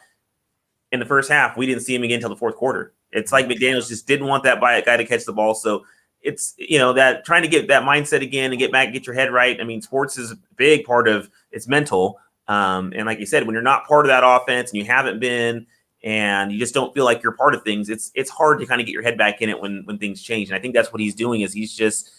in the first half, we didn't see him again until the fourth quarter. It's like McDaniels just didn't want that guy to catch the ball. So it's, that trying to get that mindset again and get your head right. I mean, sports is a big part of it's mental. And like you said, when you're not part of that offense and you haven't been, and you just don't feel like you're part of things, it's hard to kind of get your head back in it when things change. And I think that's what he's doing, is he's just,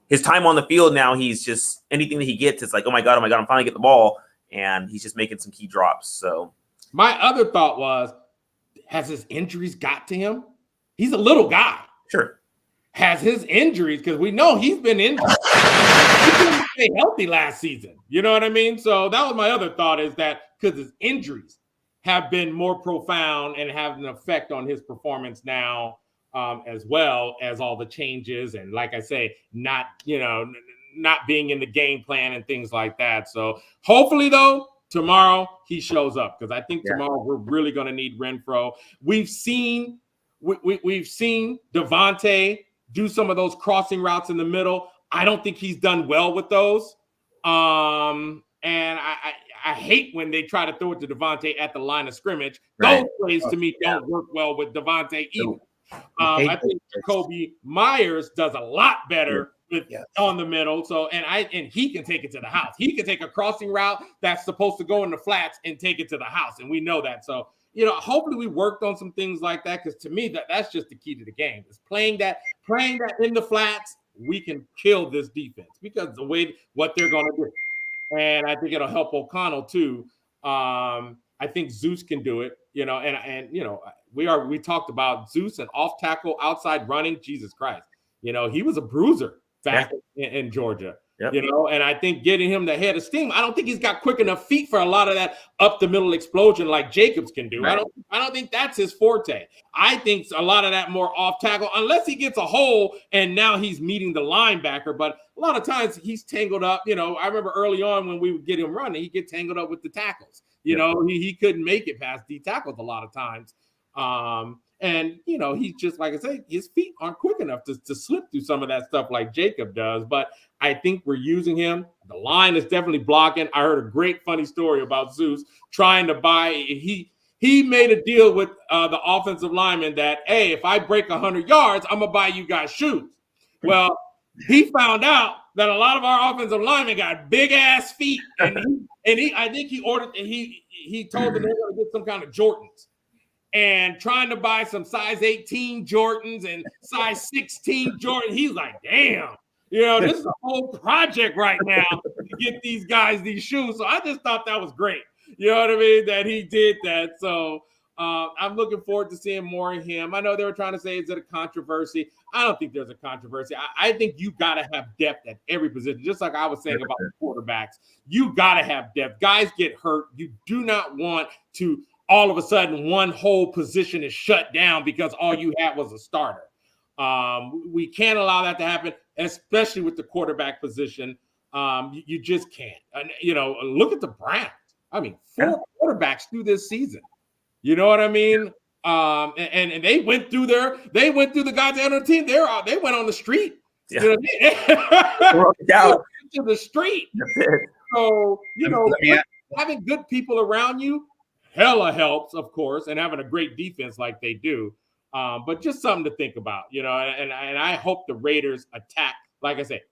his time on the field now, he's just, anything that he gets, it's like, oh my God, I'm finally getting the ball. And he's just making some key drops. So my other thought was, has his injuries got to him? He's a little guy. Sure. Has his injuries, because we know he's been injured. He couldn't stay healthy last season. You know what I mean? So that was my other thought, is that because his injuries have been more profound and have an effect on his performance now, as well as all the changes. And like I say, not being in the game plan and things like that. So hopefully, though, tomorrow he shows up, because I think tomorrow we're really going to need Renfrow. We've seen Devontae do some of those crossing routes in the middle. I don't think he's done well with those. And I hate when they try to throw it to Devontae at the line of scrimmage. Right. Those plays to me don't work well with Devontae either. I think Jacoby Myers does a lot better on the middle. So and he can take it to the house. He can take a crossing route that's supposed to go in the flats and take it to the house, and we know that. So hopefully we worked on some things like that, because to me that's just the key to the game, is playing that in the flats. We can kill this defense because the way what they're going to do, and I think it'll help O'Connell too. I think Zeus can do it, and we talked about Zeus and off tackle, outside running. Jesus Christ, You know, he was a bruiser back in Georgia. Yep. You know, and I think getting him the head of steam, I don't think he's got quick enough feet for a lot of that up the middle explosion like Jacobs can do. Right. I don't think that's his forte. I think a lot of that more off tackle, unless he gets a hole and now he's meeting the linebacker. But a lot of times he's tangled up. You know, I remember early on when we would get him running, he'd get tangled up with the tackles. You know, he couldn't make it past D tackles a lot of times. And, you know, he's just, like I say, his feet aren't quick enough to slip through some of that stuff like Jacob does. But I think we're using him. The line is definitely blocking. I heard a great funny story about Zeus trying to buy. He made a deal with the offensive lineman that, hey, if I break 100 yards, I'm going to buy you guys shoes. Well, he found out that a lot of our offensive linemen got big-ass feet. And I think he ordered, and he told them they were going to get some kind of Jordans. And trying to buy some size 18 Jordans and size 16 Jordans. He's like, damn, you know, this is a whole project right now to get these guys these shoes. So I just thought that was great. You know what I mean? That he did that. So I'm looking forward to seeing more of him. I know they were trying to say, is it a controversy? I don't think there's a controversy. I think you got to have depth at every position. Just like I was saying about the quarterbacks, you got to have depth. Guys get hurt. You do not want to all of a sudden one whole position is shut down because all you had was a starter. We can't allow that to happen, especially with the quarterback position. You just can't. And, you know, look at the Browns. I mean, 4 quarterbacks through this season. You know what I mean? And they went through the guys on the team. They went on the street. Yeah. You know, to the street. So, you know, having good people around you hella helps, of course, and having a great defense like they do. But just something to think about, you know, and I hope the Raiders attack, like I say,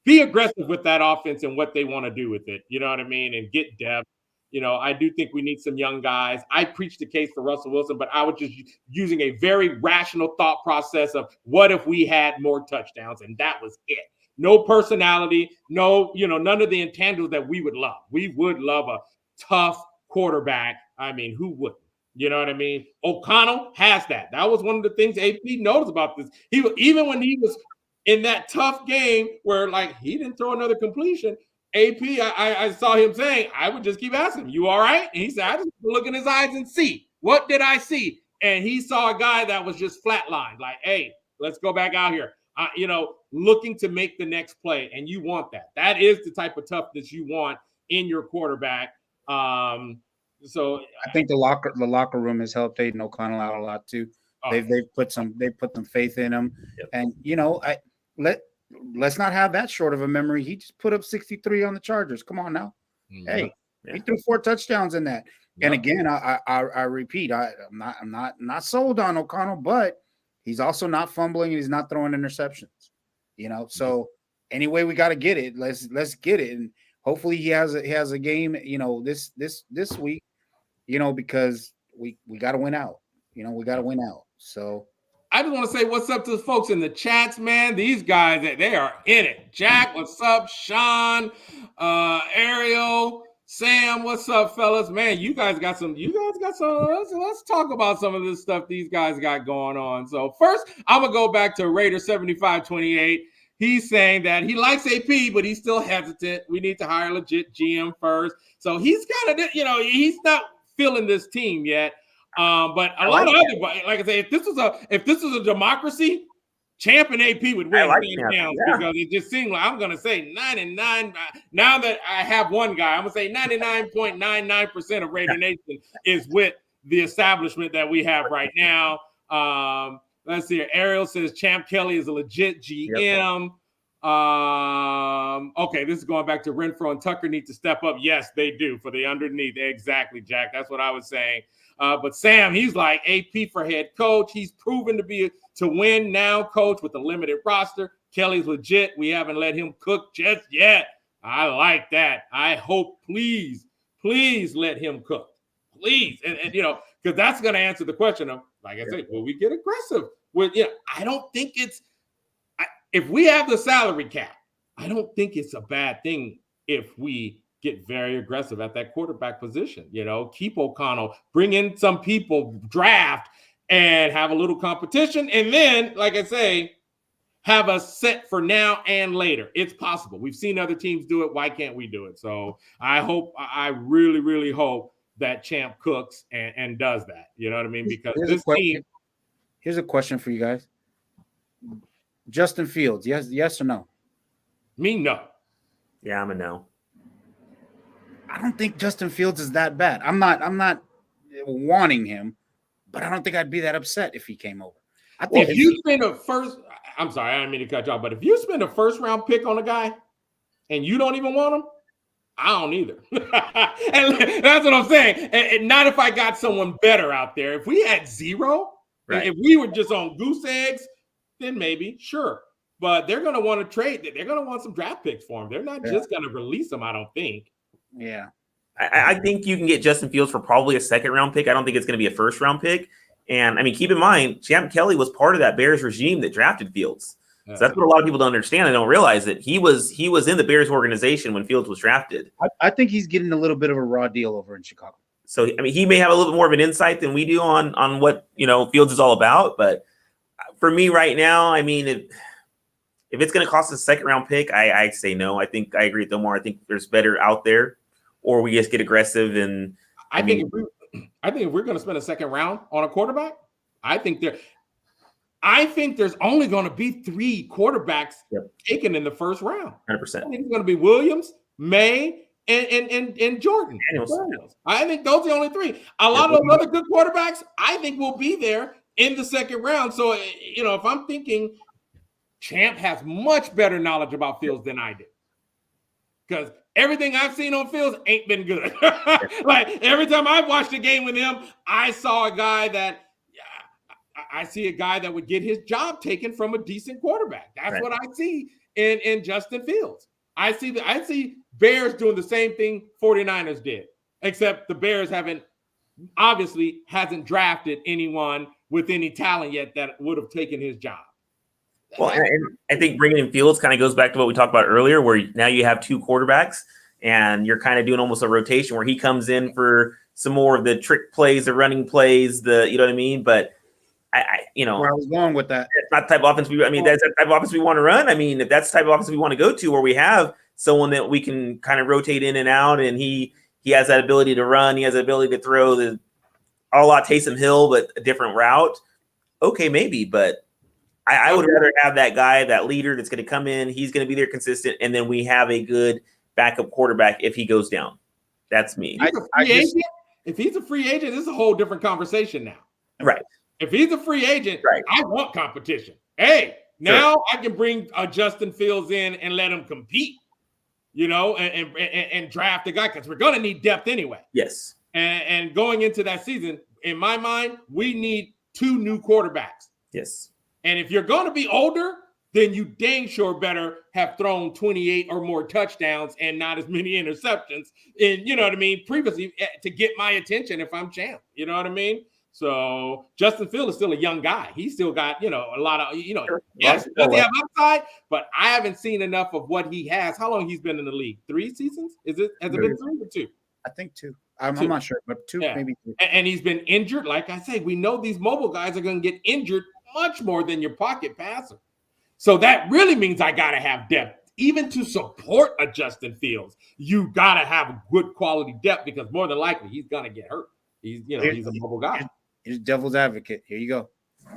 be aggressive with that offense and what they want to do with it. You know what I mean? And get depth. You know, I do think we need some young guys. I preached the case for Russell Wilson, but I was just using a very rational thought process of what if we had more touchdowns, and that was it. No personality, no, you know, none of the intangibles that we would love. We would love a tough quarterback. I mean, who wouldn't? You know what I mean? O'Connell has that. That was one of the things AP knows about this. Even when he was in that tough game where, like, he didn't throw another completion, AP, I saw him saying, I would just keep asking him, you all right? And he said, I just look in his eyes and see. What did I see? And he saw a guy that was just flatlined, like, hey, let's go back out here. You know, looking to make the next play. And you want that. That is the type of toughness you want in your quarterback. So I think the locker room has helped Aiden O'Connell out a lot too. They've put some faith in him. Yep. And you know, let's not have that short of a memory. He just put up 63 on the Chargers. Come on now. Mm-hmm. Hey, he threw 4 touchdowns in that. Yeah. And again, I repeat, I'm not sold on O'Connell, but he's also not fumbling and he's not throwing interceptions. You know, so anyway, we got to get it. Let's get it. And hopefully he has a game, you know, this week, you know, because we got to win out. You know, we got to win out. So I just want to say what's up to the folks in the chats, man. These guys, they are in it. Jack, what's up? Sean, Ariel, Sam, what's up, fellas? Man, you guys got some. Let's talk about some of this stuff these guys got going on. So first, I'm gonna go back to Raider 7528. He's saying that he likes AP, but he's still hesitant. We need to hire a legit GM first. So he's kind of, you know, he's not feeling this team yet. But a lot of other, like I say, if this was a democracy, Champ and AP would win because it just seemed like, I'm gonna say 99. Now that I have one guy, I'm gonna say 99.99% of Raider Nation is with the establishment that we have right now. Let's see. Ariel says Champ Kelly is a legit GM. Yep. Okay, this is going back to Renfrow and Tucker need to step up. Yes, they do for the underneath. Exactly, Jack. That's what I was saying. But Sam, he's like AP for head coach. He's proven to win now, coach, with a limited roster. Kelly's legit. We haven't let him cook just yet. I like that. I hope, please let him cook. Please. And you know, because that's going to answer the question of, like I said, will we get aggressive? I don't think if we have the salary cap, I don't think it's a bad thing if we get very aggressive at that quarterback position. You know, keep O'Connell, bring in some people, draft, and have a little competition. And then, like I say, have us set for now and later. It's possible. We've seen other teams do it. Why can't we do it? So I really, really hope that Champ cooks and does that. You know what I mean? Because this team. Here's a question for you guys. Justin Fields, yes or no? Me, no. Yeah, I'm a no. I don't think Justin Fields is that bad. I'm not wanting him, but I don't think I'd be that upset if he came over. I think if you spend I'm sorry, I didn't mean to cut you off, but if you spend a first round pick on a guy and you don't even want him, I don't either. And that's what I'm saying. And not if I got someone better out there. If we had zero, right. If we were just on goose eggs, then maybe, sure. But they're going to want to trade. They're going to want some draft picks for him. They're not just going to release him, I don't think. Yeah. I think you can get Justin Fields for probably a second round pick. I don't think it's going to be a first round pick. And I mean, keep in mind, Champ Kelly was part of that Bears regime that drafted Fields. So that's what a lot of people don't understand. They don't realize that he was in the Bears organization when Fields was drafted. I think he's getting a little bit of a raw deal over in Chicago. So I mean, he may have a little bit more of an insight than we do on what Fields is all about. But for me right now, I mean, if it's going to cost us a second round pick, I say no. I think I agree with Omar. I think there's better out there, or we just get aggressive. And I think if we're going to spend a second round on a quarterback, I think there's only going to be 3 quarterbacks taken in the first round. 100%. I think it's going to be Williams, May, and Jordan. Daniels. I think those are the only 3. A lot of those other good quarterbacks, I think, will be there in the second round. So, if I'm thinking Champ has much better knowledge about Fields than I did, because everything I've seen on Fields ain't been good. Like every time I've watched a game with him, I saw a guy that would get his job taken from a decent quarterback. That's what I see in Justin Fields. I see Bears doing the same thing 49ers did, except the Bears hasn't drafted anyone with any talent yet that would have taken his job. Well, and I think bringing in Fields kind of goes back to what we talked about earlier, where now you have 2 quarterbacks and you're kind of doing almost a rotation where he comes in for some more of the trick plays, the running plays, you know what I mean? But where I was going with that. It's not the type of offense that's the type of offense we want to run. I mean, if that's the type of offense we want to go to, where we have someone that we can kind of rotate in and out, and he has that ability to run, he has the ability to throw a la Taysom Hill, but a different route. Okay, maybe, but I would rather have that guy, that leader that's going to come in. He's going to be there consistent, and then we have a good backup quarterback if he goes down. That's me. If he's a free agent, this is a whole different conversation now. Right. If he's a free agent, right. I want competition. Hey, now I can bring Justin Fields in and let him compete, and draft a guy, because we're going to need depth anyway. Yes. And going into that season, in my mind, we need 2 new quarterbacks. Yes. And if you're going to be older, then you dang sure better have thrown 28 or more touchdowns and not as many interceptions. And you know what I mean? Previously, to get my attention if I'm champ. You know what I mean? So Justin Fields is still a young guy. He's still got, a lot of, yes, does he have upside? But I haven't seen enough of what he has. How long he's been in the league? 3 seasons? Has it been 3 or 2? I think 2. I'm not sure, but 2, maybe 3. And he's been injured. Like I say, we know these mobile guys are going to get injured much more than your pocket passer. So that really means I got to have depth. Even to support a Justin Fields, you got to have good quality depth, because more than likely he's going to get hurt. He's a mobile guy. He's devil's advocate. Here you go.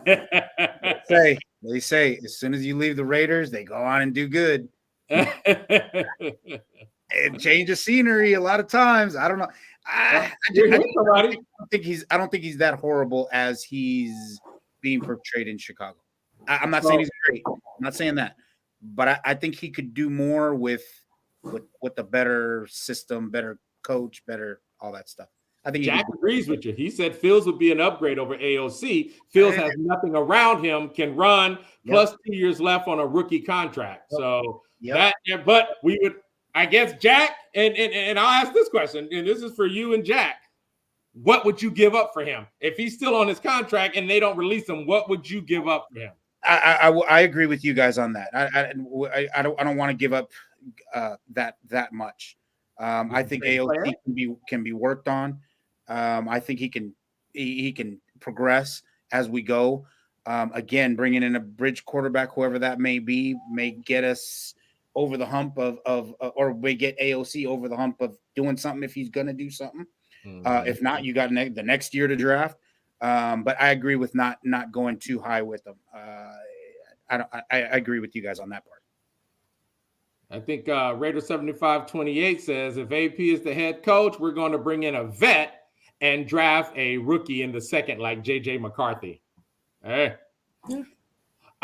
They say as soon as you leave the Raiders, they go on and do good. And change of scenery a lot of times. I don't know. I don't think he's that horrible as he's being portrayed in Chicago. I'm not saying he's great. I'm not saying that, but I think he could do more with a better system, better coach, better all that stuff. I think Jack agrees with you. He said Fields would be an upgrade over AOC. Fields has nothing around him, can run, plus 2 years left on a rookie contract. So but we would, I guess, Jack, and I'll ask this question, and this is for you and Jack. What would you give up for him if he's still on his contract and they don't release him? What would you give up for him? I agree with you guys on that. I don't want to give up that much. I think AOC can be worked on. I think he can progress as we go. Again, bringing in a bridge quarterback, whoever that may be, may get us over the hump of or we get AOC over the hump of doing something if he's going to do something. If not, you got the next year to draft. But I agree with not going too high with them. I agree with you guys on that part. I think Raider 7528 says if AP is the head coach, we're going to bring in a vet and draft a rookie in the second, like JJ McCarthy. Hey.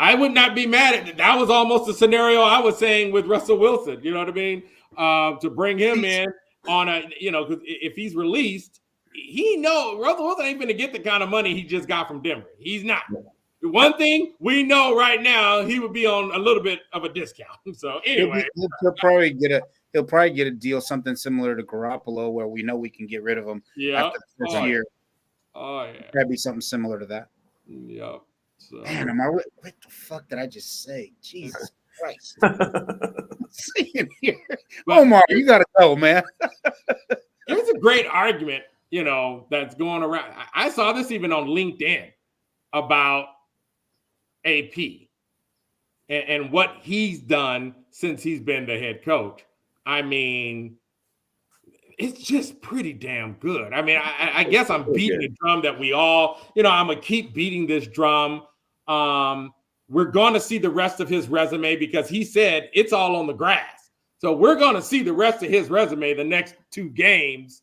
I would not be mad at it. That was almost the scenario I was saying with Russell Wilson. You know what I mean? To bring him in on a, because if he's released, Russell Wilson ain't going to get the kind of money he just got from Denver. He's not. The one thing we know right now, he would be on a little bit of a discount. So anyway, he'll probably get a deal, something similar to Garoppolo, where we know we can get rid of him after the first year. Oh yeah, that'd be something similar to that. Yep. So. Man, what the fuck did I just say? Jesus Christ! Seeing here, Omar, you gotta go, man. There's a great argument, that's going around. I saw this even on LinkedIn about AP and what he's done since he's been the head coach. I mean, it's just pretty damn good. I mean, I guess I'm beating the drum that we all, I'm going to keep beating this drum. We're going to see the rest of his resume because he said it's all on the grass. So we're going to see the rest of his resume the next 2 games.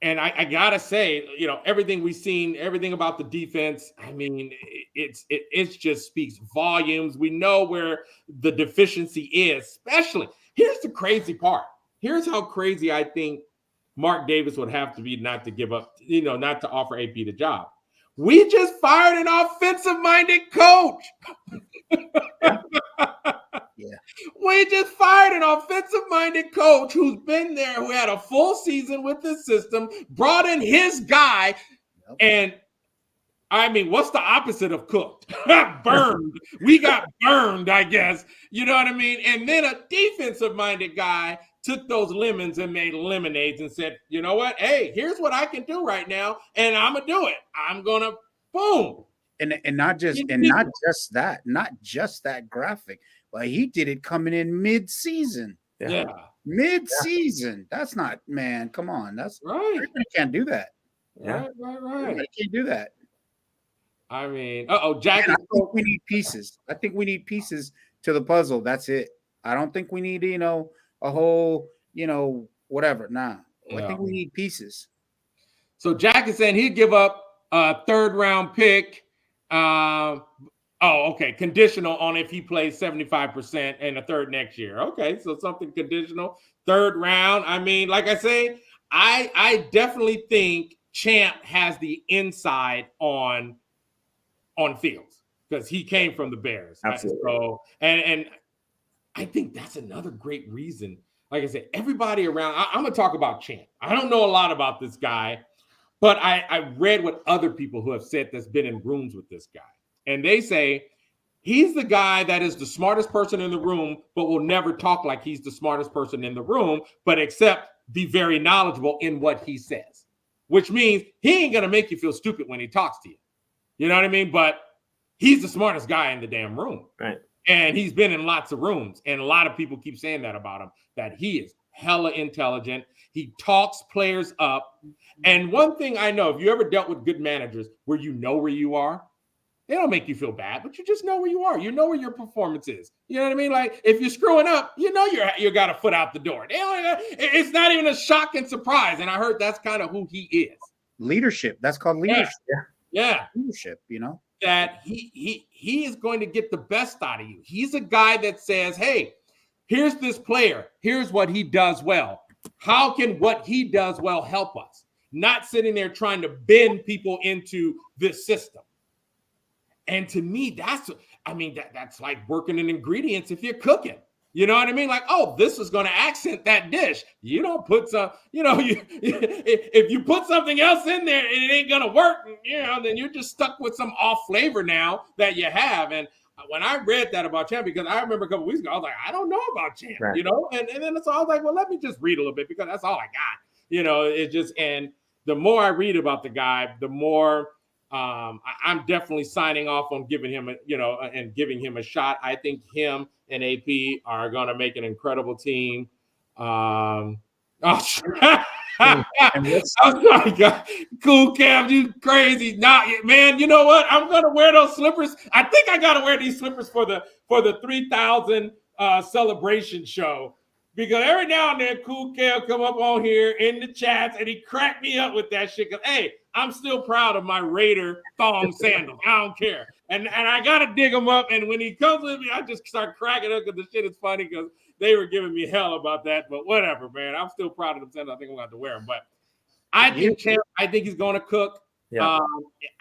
And I got to say, everything we've seen, everything about the defense, I mean, it just speaks volumes. We know where the deficiency is, especially. Here's the crazy part. Here's how crazy I think Mark Davis would have to be not to give up, not to offer AP the job. We just fired an offensive-minded coach. Yeah. We just fired an offensive-minded coach who's been there, who had a full season with the system, brought in his guy, and I mean, what's the opposite of cooked? Burned. We got burned, I guess. You know what I mean? And then a defensive-minded guy took those lemons and made lemonades and said, you know what? Hey, here's what I can do right now, and I'm gonna do it. I'm gonna boom. And not just that graphic. Like he did it coming in mid-season. Yeah. Mid-season. That's not, man. Come on. That's right. You can't do that. Yeah. Right. You can't do that. I mean, Jack. I think we need pieces. I think we need pieces to the puzzle. That's it. I don't think we need, a whole, whatever. Nah. I think we need pieces. So Jack is saying he'd give up a 3rd round pick. Conditional on if he plays 75% and a 3rd next year. Okay, so something conditional. 3rd round. I mean, like I say, I definitely think Champ has the inside on Fields because he came from the Bears. Absolutely. So, and I think that's another great reason. Like I said, everybody around, I'm going to talk about Champ. I don't know a lot about this guy, but I read what other people who have said that's been in rooms with this guy. And they say he's the guy that is the smartest person in the room, but will never talk like he's the smartest person in the room, but except be very knowledgeable in what he says, which means he ain't going to make you feel stupid when he talks to you. You know what I mean? But he's the smartest guy in the damn room. Right. And he's been in lots of rooms. And a lot of people keep saying that about him, that he is hella intelligent. He talks players up. And one thing I know, if you ever dealt with good managers where you know where you are, they don't make you feel bad, but you just know where you are. You know where your performance is. You know what I mean? Like if you're screwing up, you got a foot out the door. It's not even a shock and surprise. And I heard that's kind of who he is. Leadership. That's called leadership. Yeah. Leadership, That he is going to get the best out of you. He's a guy that says, hey, here's this player. Here's what he does well. How can what he does well help us? Not sitting there trying to bend people into this system. And to me, that's like working in ingredients if you're cooking. You know what I mean? Like, oh, this is going to accent that dish. You don't put some, if you put something else in there and it ain't going to work, then you're just stuck with some off flavor now that you have. And when I read that about Champ, because I remember a couple weeks ago, I was like, I don't know about Champ, right. And then so I was like, well, let me just read a little bit because that's all I got. And the more I read about the guy, the more I'm definitely signing off on giving him a shot. I think him and AP are going to make an incredible team. Oh, I'm sorry, God. Cool Cam, you crazy. Nah, man, you know what? I'm gonna wear those slippers. I think I gotta wear these slippers for the 3,000 celebration show. Because every now and then Cool Cam come up on here in the chats and he cracked me up with that shit. Because hey, I'm still proud of my Raider thong sandals. I don't care. And I gotta dig them up. And when he comes with me, I just start cracking up because the shit is funny because they were giving me hell about that, but whatever, man. I'm still proud of them. I think I'm going to have to wear them. But I think he's going to cook. Yeah.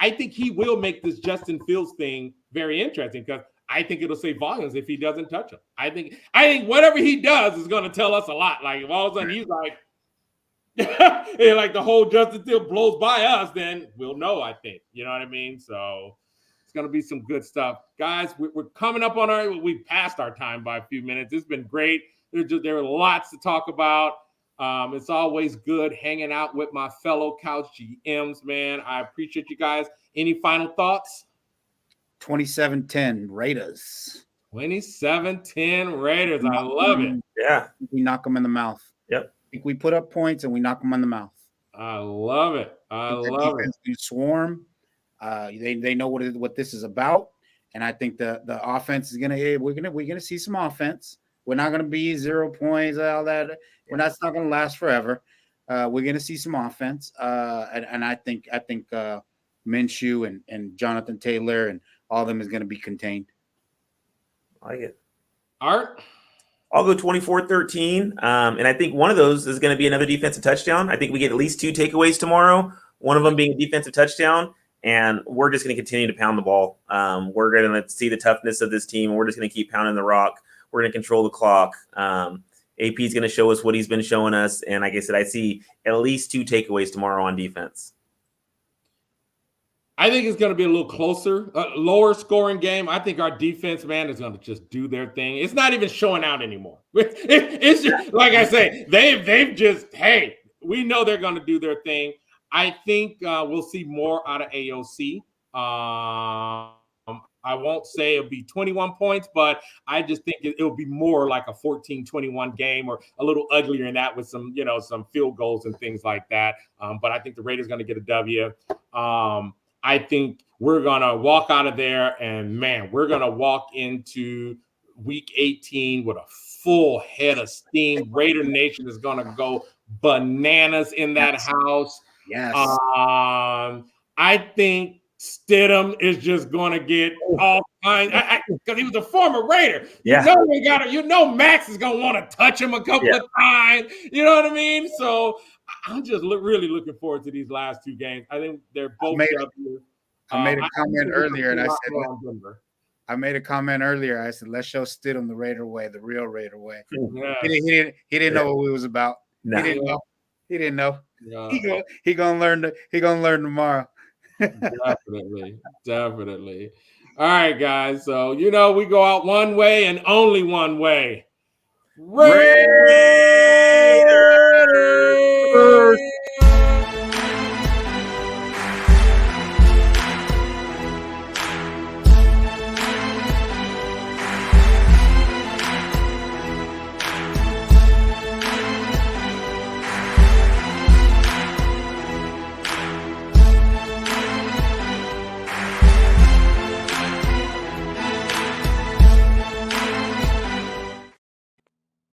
I think he will make this Justin Fields thing very interesting because I think it'll say volumes if he doesn't touch him. I think whatever he does is going to tell us a lot. Like if all of a sudden he's like, like the whole Justin Fields blows by us, then we'll know. I think you know what I mean. So. Going to be some good stuff, guys. We're coming up on we passed our time by a few minutes. It's been great. There are lots to talk about. It's always good hanging out with my fellow couch GMs, man. I appreciate you guys. Any final thoughts? 27-10 Raiders. 27-10 Raiders. I love it. Yeah, we knock them in the mouth. Yep. I think we put up points and we knock them in the mouth. I love it. I love it. You swarm. They know what this is about, and I think the offense is we're gonna see some offense. We're not gonna be 0 points, all that. That's not gonna last forever. We're gonna see some offense, and I think Minshew and Jonathan Taylor and all of them is gonna be contained. I like it. Art, I'll go 24-13, and I think one of those is going to be another defensive touchdown. I think we get at least 2 takeaways tomorrow. One of them being a defensive touchdown. And we're just going to continue to pound the ball. We're going to see the toughness of this team. We're just going to keep pounding the rock. We're going to control the clock. AP is going to show us what he's been showing us. And like I said, I see at least 2 takeaways tomorrow on defense. I think it's going to be a little closer, lower scoring game. I think our defense, man, is going to just do their thing. It's not even showing out anymore. It's just, like I say, they've just, hey, we know they're going to do their thing. I think we'll see more out of AOC. I won't say it'll be 21 points, but I just think it'll be more like a 14-21 game or a little uglier than that with some field goals and things like that. But I think the Raiders are going to get a W. I think we're going to walk out of there and, man, we're going to walk into week 18 with a full head of steam. Raider Nation is going to go bananas in that house. Yes. I think Stidham is just going to get all kinds because he was a former Raider. Yeah. Max is going to want to touch him a couple of times. You know what I mean? So I'm just really looking forward to these last 2 games. I think they're both W. I made a comment earlier, and I said, let's show Stidham the Raider way, the real Raider way. Yeah. He didn't know what we was about. No. He didn't know. Yeah. He gonna learn tomorrow. Definitely. All right, guys. So we go out one way and only one way. Raiders!